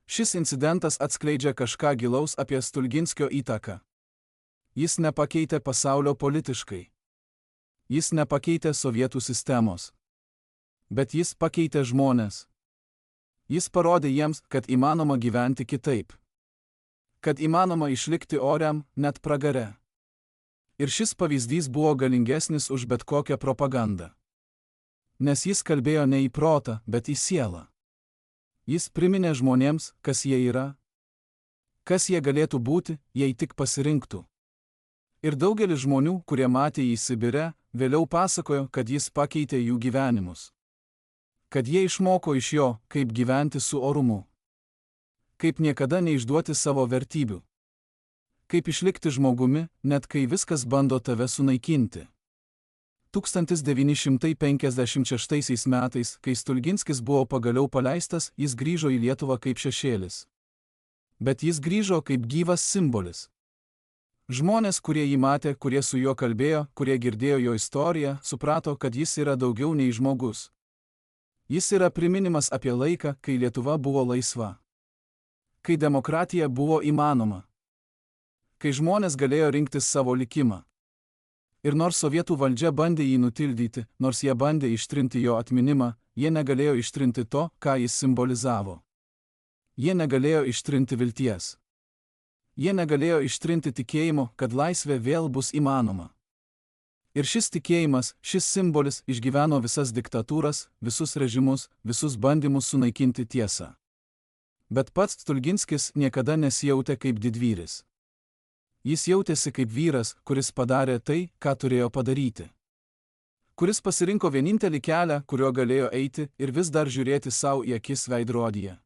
Šis incidentas atskleidžia kažką gilaus apie Stulginskio įtaką. Jis nepakeitė pasaulio politiškai. Jis nepakeitė sovietų sistemos. Bet jis pakeitė žmones. Jis parodė jiems, kad įmanoma gyventi kitaip. Kad įmanoma išlikti oriam, net pragare. Ir šis pavyzdys buvo galingesnis už bet kokią propagandą. Nes jis kalbėjo ne į protą, bet į sielą. Jis priminė žmonėms, kas jie yra, kas jie galėtų būti, jei tik pasirinktų. Ir daugelis žmonių, kurie matė jį Sibire, vėliau pasakojo, kad jis pakeitė jų gyvenimus. Kad jie išmoko iš jo, kaip gyventi su orumu. Kaip niekada neišduoti savo vertybių. Kaip išlikti žmogumi, net kai viskas bando tave sunaikinti. 1956 metais, kai Stulginskis buvo pagaliau paleistas, jis grįžo į Lietuvą kaip šešėlis. Bet jis grįžo kaip gyvas simbolis. Žmonės, kurie jį matė, kurie su juo kalbėjo, kurie girdėjo jo istoriją, suprato, kad jis yra daugiau nei žmogus. Jis yra priminimas apie laiką, kai Lietuva buvo laisva. Kai demokratija buvo įmanoma. Kai žmonės galėjo rinktis savo likimą. Ir nors sovietų valdžia bandė jį nutildyti, nors jie bandė ištrinti jo atminimą, jie negalėjo ištrinti to, ką jis simbolizavo. Jie negalėjo ištrinti vilties. Jie negalėjo ištrinti tikėjimo, kad laisvė vėl bus įmanoma. Ir šis tikėjimas, šis simbolis išgyveno visas diktatūras, visus režimus, visus bandymus sunaikinti tiesą. Bet pats Stulginskis niekada nesijautė kaip didvyris. Jis jautėsi kaip vyras, kuris padarė tai, ką turėjo padaryti. Kuris pasirinko vienintelį kelią, kuriuo galėjo eiti ir vis dar žiūrėti savo į akis veidrodyje.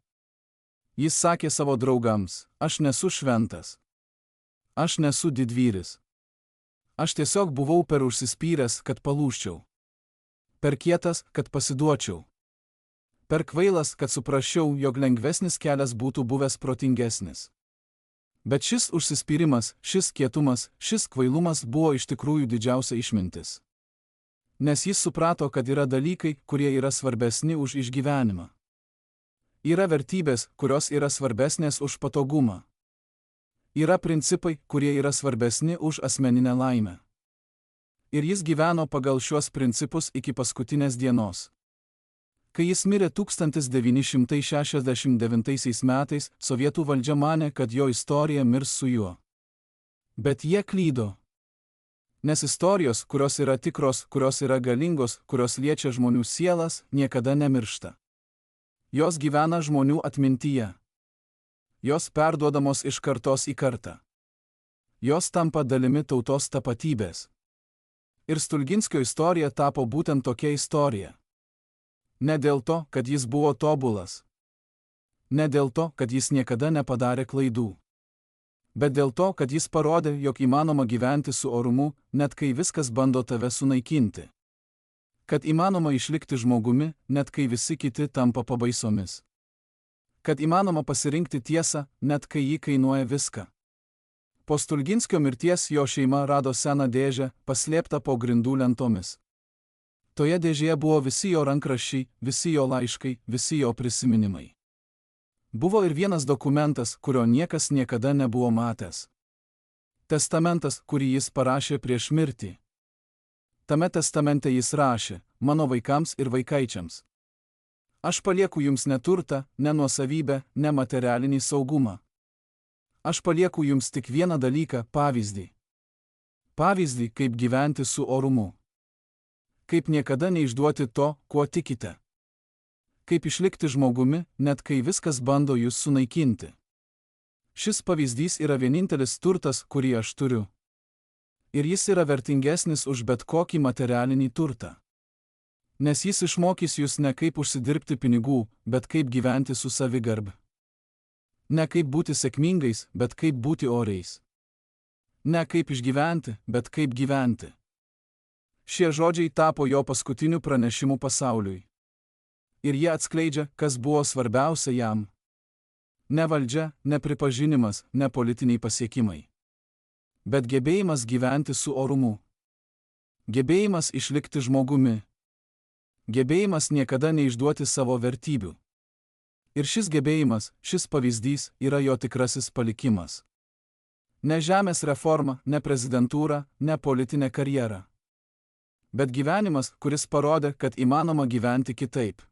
Jis sakė savo draugams, aš nesu šventas. Aš nesu didvyris. Aš tiesiog buvau per užsispyręs, kad palūžčiau. Per kietas, kad pasiduočiau. Per kvailas, kad suprasčiau, jog lengvesnis kelias būtų buvęs protingesnis. Bet šis užsispyrimas, šis kietumas, šis kvailumas buvo iš tikrųjų didžiausia išmintis. Nes jis suprato, kad yra dalykai, kurie yra svarbesni už išgyvenimą. Yra vertybės, kurios yra svarbesnės už patogumą. Yra principai, kurie yra svarbesni už asmeninę laimę. Ir jis gyveno pagal šiuos principus iki paskutinės dienos. Kai jis mirė 1969 metais, sovietų valdžia manė, kad jo istorija mirs su juo. Bet jie klydo. Nes istorijos, kurios yra tikros, kurios yra galingos, kurios liečia žmonių sielas, niekada nemiršta. Jos gyvena žmonių atmintyje. Jos perduodamos iš kartos į kartą. Jos tampa dalimi tautos tapatybės. Ir Stulginskio istorija tapo būtent tokia istorija. Ne dėl to, kad jis buvo tobulas. ne dėl to, kad jis niekada nepadarė klaidų, bet dėl to, kad jis parodė, jog įmanoma gyventi su orumu, net kai viskas bando tave sunaikinti. Kad įmanoma išlikti žmogumi, net kai visi kiti tampa pabaisomis. Kad įmanoma pasirinkti tiesą, net kai ji kainuoja viską. Po Stulginskio mirties jo šeima rado seną dėžę, paslėptą po grindų lentomis. Toje dėžėje buvo visi jo rankraščiai, visi jo laiškai, visi jo prisiminimai. Buvo ir vienas dokumentas, kurio niekas niekada nebuvo matęs. Testamentas, kurį jis parašė prieš mirtį. Tame testamente jis rašė: mano vaikams ir vaikaičiams. Aš palieku jums ne turtą, ne nuosavybę, ne materialinį saugumą. Aš palieku jums tik vieną dalyką – pavyzdį. Pavyzdį, kaip gyventi su orumu. Kaip niekada neišduoti to, kuo tikite. Kaip išlikti žmogumi, net kai viskas bando jūs sunaikinti. Šis pavyzdys yra vienintelis turtas, kurį aš turiu. Ir jis yra vertingesnis už bet kokį materialinį turtą. Nes jis išmokys jūs ne kaip užsidirbti pinigų, bet kaip gyventi su savigarba. Ne kaip būti sėkmingais, bet kaip būti oriais. Ne kaip išgyventi, bet kaip gyventi. Šie žodžiai tapo jo paskutiniu pranešimu pasauliui. Ir jie atskleidžia, kas buvo svarbiausia jam. Ne valdžia, ne pripažinimas, ne politiniai pasiekimai. Bet gebėjimas gyventi su orumu. Gebėjimas išlikti žmogumi. Gebėjimas niekada neišduoti savo vertybių. Ir šis gebėjimas, šis pavyzdys yra jo tikrasis palikimas. Ne žemės reforma, ne prezidentūra, ne politinė karjera. Bet gyvenimas, kuris parodė, kad įmanoma gyventi kitaip.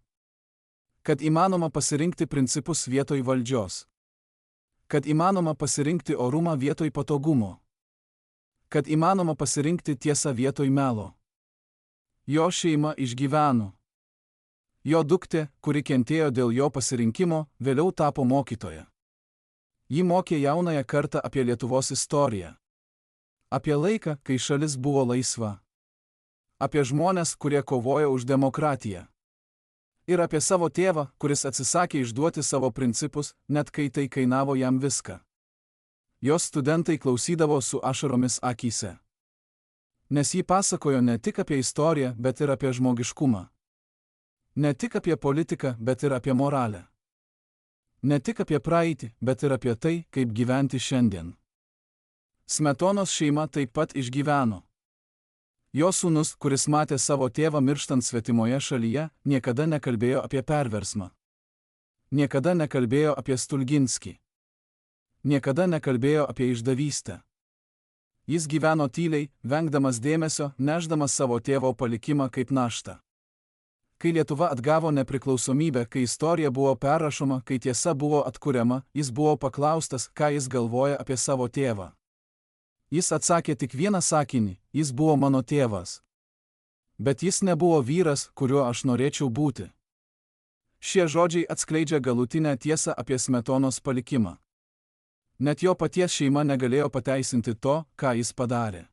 Kad įmanoma pasirinkti principus vietoj valdžios. Kad įmanoma pasirinkti orumą vietoj patogumo. Kad įmanoma pasirinkti tiesą vietoj melo. Jo šeima išgyveno. Jo duktė, kuri kentėjo dėl jo pasirinkimo, vėliau tapo mokytoja. Ji mokė jaunąją kartą apie Lietuvos istoriją. Apie laiką, kai šalis buvo laisva. Apie žmones, kurie kovojo už demokratiją. Ir apie savo tėvą, kuris atsisakė išduoti savo principus, net kai tai kainavo jam viską. Jos studentai klausydavo su ašaromis akyse. Nes ji pasakojo ne tik apie istoriją, bet ir apie žmogiškumą. Ne tik apie politiką, bet ir apie moralę. Ne tik apie praeitį, bet ir apie tai, kaip gyventi šiandien. Smetonos šeima taip pat išgyveno. Jo sūnus, kuris matė savo tėvą mirštant svetimoje šalyje, niekada nekalbėjo apie perversmą. Niekada nekalbėjo apie Stulginskį. Niekada nekalbėjo apie išdavystę. Jis gyveno tyliai, vengdamas dėmesio, nešdamas savo tėvo palikimą kaip naštą. Kai Lietuva atgavo nepriklausomybę, kai istorija buvo perrašoma, kai tiesa buvo atkuriama, jis buvo paklaustas, ką jis galvoja apie savo tėvą. Jis atsakė tik vieną sakinį: jis buvo mano tėvas. Bet jis nebuvo vyras, kuriuo aš norėčiau būti. Šie žodžiai atskleidžia galutinę tiesą apie Smetonos palikimą. Net jo paties šeima negalėjo pateisinti to, ką jis padarė.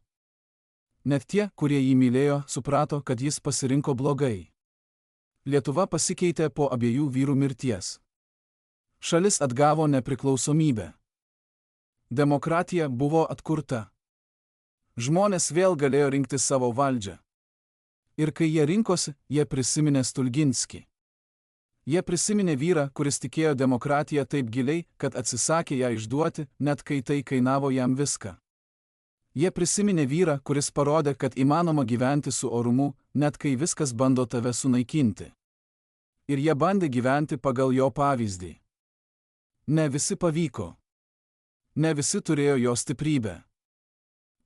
Net tie, kurie jį mylėjo, suprato, kad jis pasirinko blogai. Lietuva pasikeitė po abiejų vyrų mirties. Šalis atgavo nepriklausomybę. Demokratija buvo atkurta. Žmonės vėl galėjo rinkti savo valdžią. Ir kai jie rinkosi, jie prisiminė Stulginskį. Jie prisiminė vyrą, kuris tikėjo demokratiją taip giliai, kad atsisakė ją išduoti, net kai tai kainavo jam viską. Jie prisiminė vyrą, kuris parodė, kad įmanoma gyventi su orumu, net kai viskas bando tave sunaikinti. Ir jie bandė gyventi pagal jo pavyzdį. Ne visi pavyko. Ne visi turėjo jo stiprybę.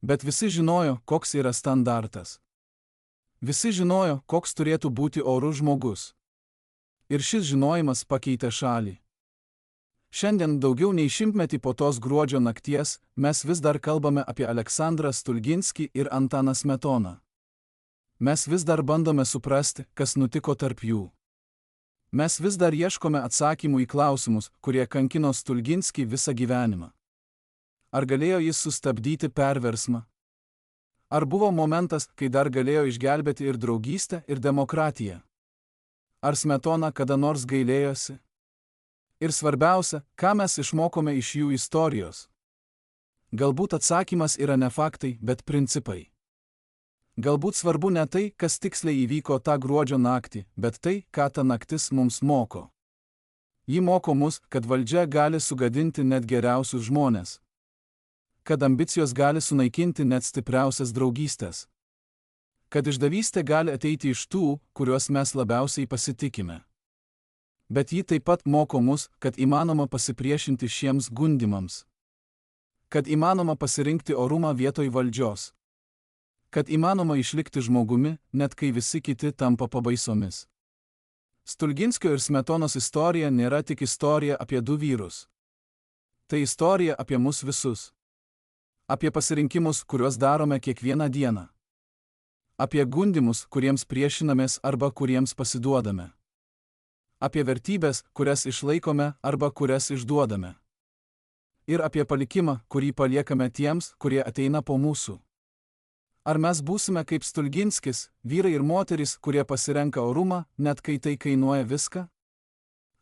Bet visi žinojo, koks yra standartas. Visi žinojo, koks turėtų būti orus žmogus. Ir šis žinojimas pakeitė šalį. Šiandien, daugiau nei 100 metį po tos gruodžio nakties, mes vis dar kalbame apie Aleksandrą Stulginskį ir Antaną Smetoną. Mes vis dar bandome suprasti, kas nutiko tarp jų. Mes vis dar ieškome atsakymų į klausimus, kurie kankino Stulginskį visą gyvenimą. Ar galėjo jis sustabdyti perversmą? Ar buvo momentas, kai dar galėjo išgelbėti ir draugystę, ir demokratiją? Ar Smetona kada nors gailėjosi? Ir svarbiausia, ką mes išmokome iš jų istorijos. Galbūt atsakymas yra ne faktai, bet principai. Galbūt svarbu ne tai, kas tiksliai įvyko tą gruodžio naktį, bet tai, ką ta naktis mums moko. Ji moko mus, kad valdžia gali sugadinti net geriausius žmones. Kad ambicijos gali sunaikinti net stipriausias draugystės. Kad išdavystė gali ateiti iš tų, kuriuos mes labiausiai pasitikime. Bet ji taip pat moko mus, kad įmanoma pasipriešinti šiems gundymams. Kad įmanoma pasirinkti orumą vietoj valdžios. Kad įmanoma išlikti žmogumi, net kai visi kiti tampa pabaisomis. Stulginskio ir Smetonos istorija nėra tik istorija apie du vyrus. Tai istorija apie mus visus. Apie pasirinkimus, kuriuos darome kiekvieną dieną. Apie gundymus, kuriems priešinamės arba kuriems pasiduodame. Apie vertybės, kurias išlaikome arba kurias išduodame. Ir apie palikimą, kurį paliekame tiems, kurie ateina po mūsų. Ar mes būsime kaip Stulginskis, vyrai ir moterys, kurie pasirenka orumą, net kai tai kainuoja viską?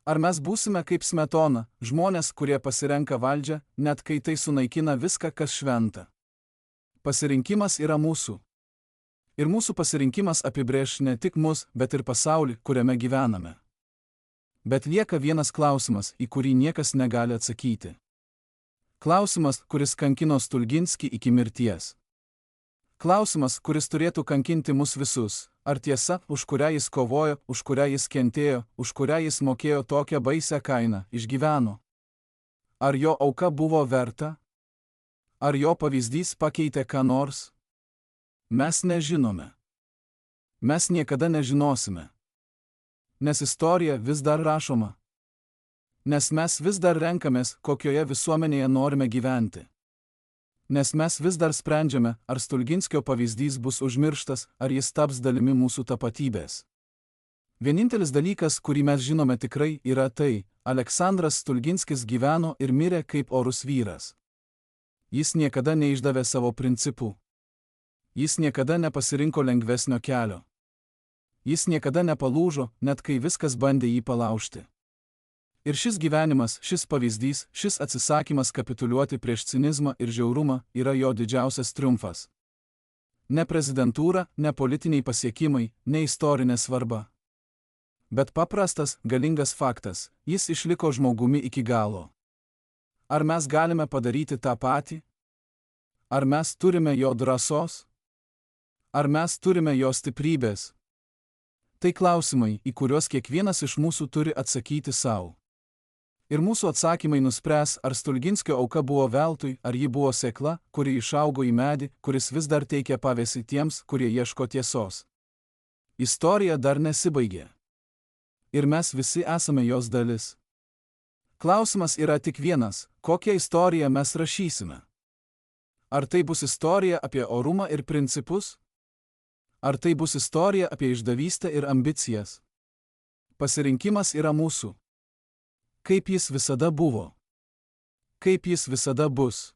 Ar mes būsime kaip Smetona, žmonės, kurie pasirenka valdžią, net kai tai sunaikina viską, kas šventa? Pasirinkimas yra mūsų. Ir mūsų pasirinkimas apibrėš ne tik mus, bet ir pasaulį, kuriame gyvename. Bet lieka vienas klausimas, į kurį niekas negali atsakyti. Klausimas, kuris kankino Stulginskį iki mirties. Klausimas, kuris turėtų kankinti mus visus. Ar tiesa, už kurią jis kovojo, už kurią jis kentėjo, už kurią jis mokėjo tokią baisią kainą, išgyveno? Ar jo auka buvo verta? Ar jo pavyzdys pakeitė ką nors? Mes nežinome. Mes niekada nežinosime. Nes istorija vis dar rašoma. Nes mes vis dar renkamės, kokioje visuomenėje norime gyventi. Nes mes vis dar sprendžiame, ar Stulginskio pavyzdys bus užmirštas, ar jis taps dalimi mūsų tapatybės. Vienintelis dalykas, kurį mes žinome tikrai, yra tai: Aleksandras Stulginskis gyveno ir mirė kaip orus vyras. Jis niekada neišdavė savo principų. Jis niekada nepasirinko lengvesnio kelio. Jis niekada nepalūžo, net kai viskas bandė jį palaužti. Ir šis gyvenimas, šis pavyzdys, šis atsisakymas kapituliuoti prieš cinizmą ir žiaurumą yra jo didžiausias triumfas. Ne prezidentūra, ne politiniai pasiekimai, ne istorinė svarba. Bet paprastas, galingas faktas: jis išliko žmogumi iki galo. Ar mes galime padaryti tą patį? Ar mes turime jo drąsos? Ar mes turime jo stiprybės? Tai klausimai, į kuriuos kiekvienas iš mūsų turi atsakyti savo. Ir mūsų atsakymai nuspręs, ar Stulginskio auka buvo veltui, ar ji buvo sėkla, kuri išaugo į medį, kuris vis dar teikia pavėsį tiems, kurie ieško tiesos. Istorija dar nesibaigė. Ir mes visi esame jos dalis. Klausimas yra tik vienas: kokią istoriją mes rašysime? Ar tai bus istorija apie orumą ir principus? Ar tai bus istorija apie išdavystę ir ambicijas? Pasirinkimas yra mūsų. Kaip jis visada buvo. Kaip jis visada bus.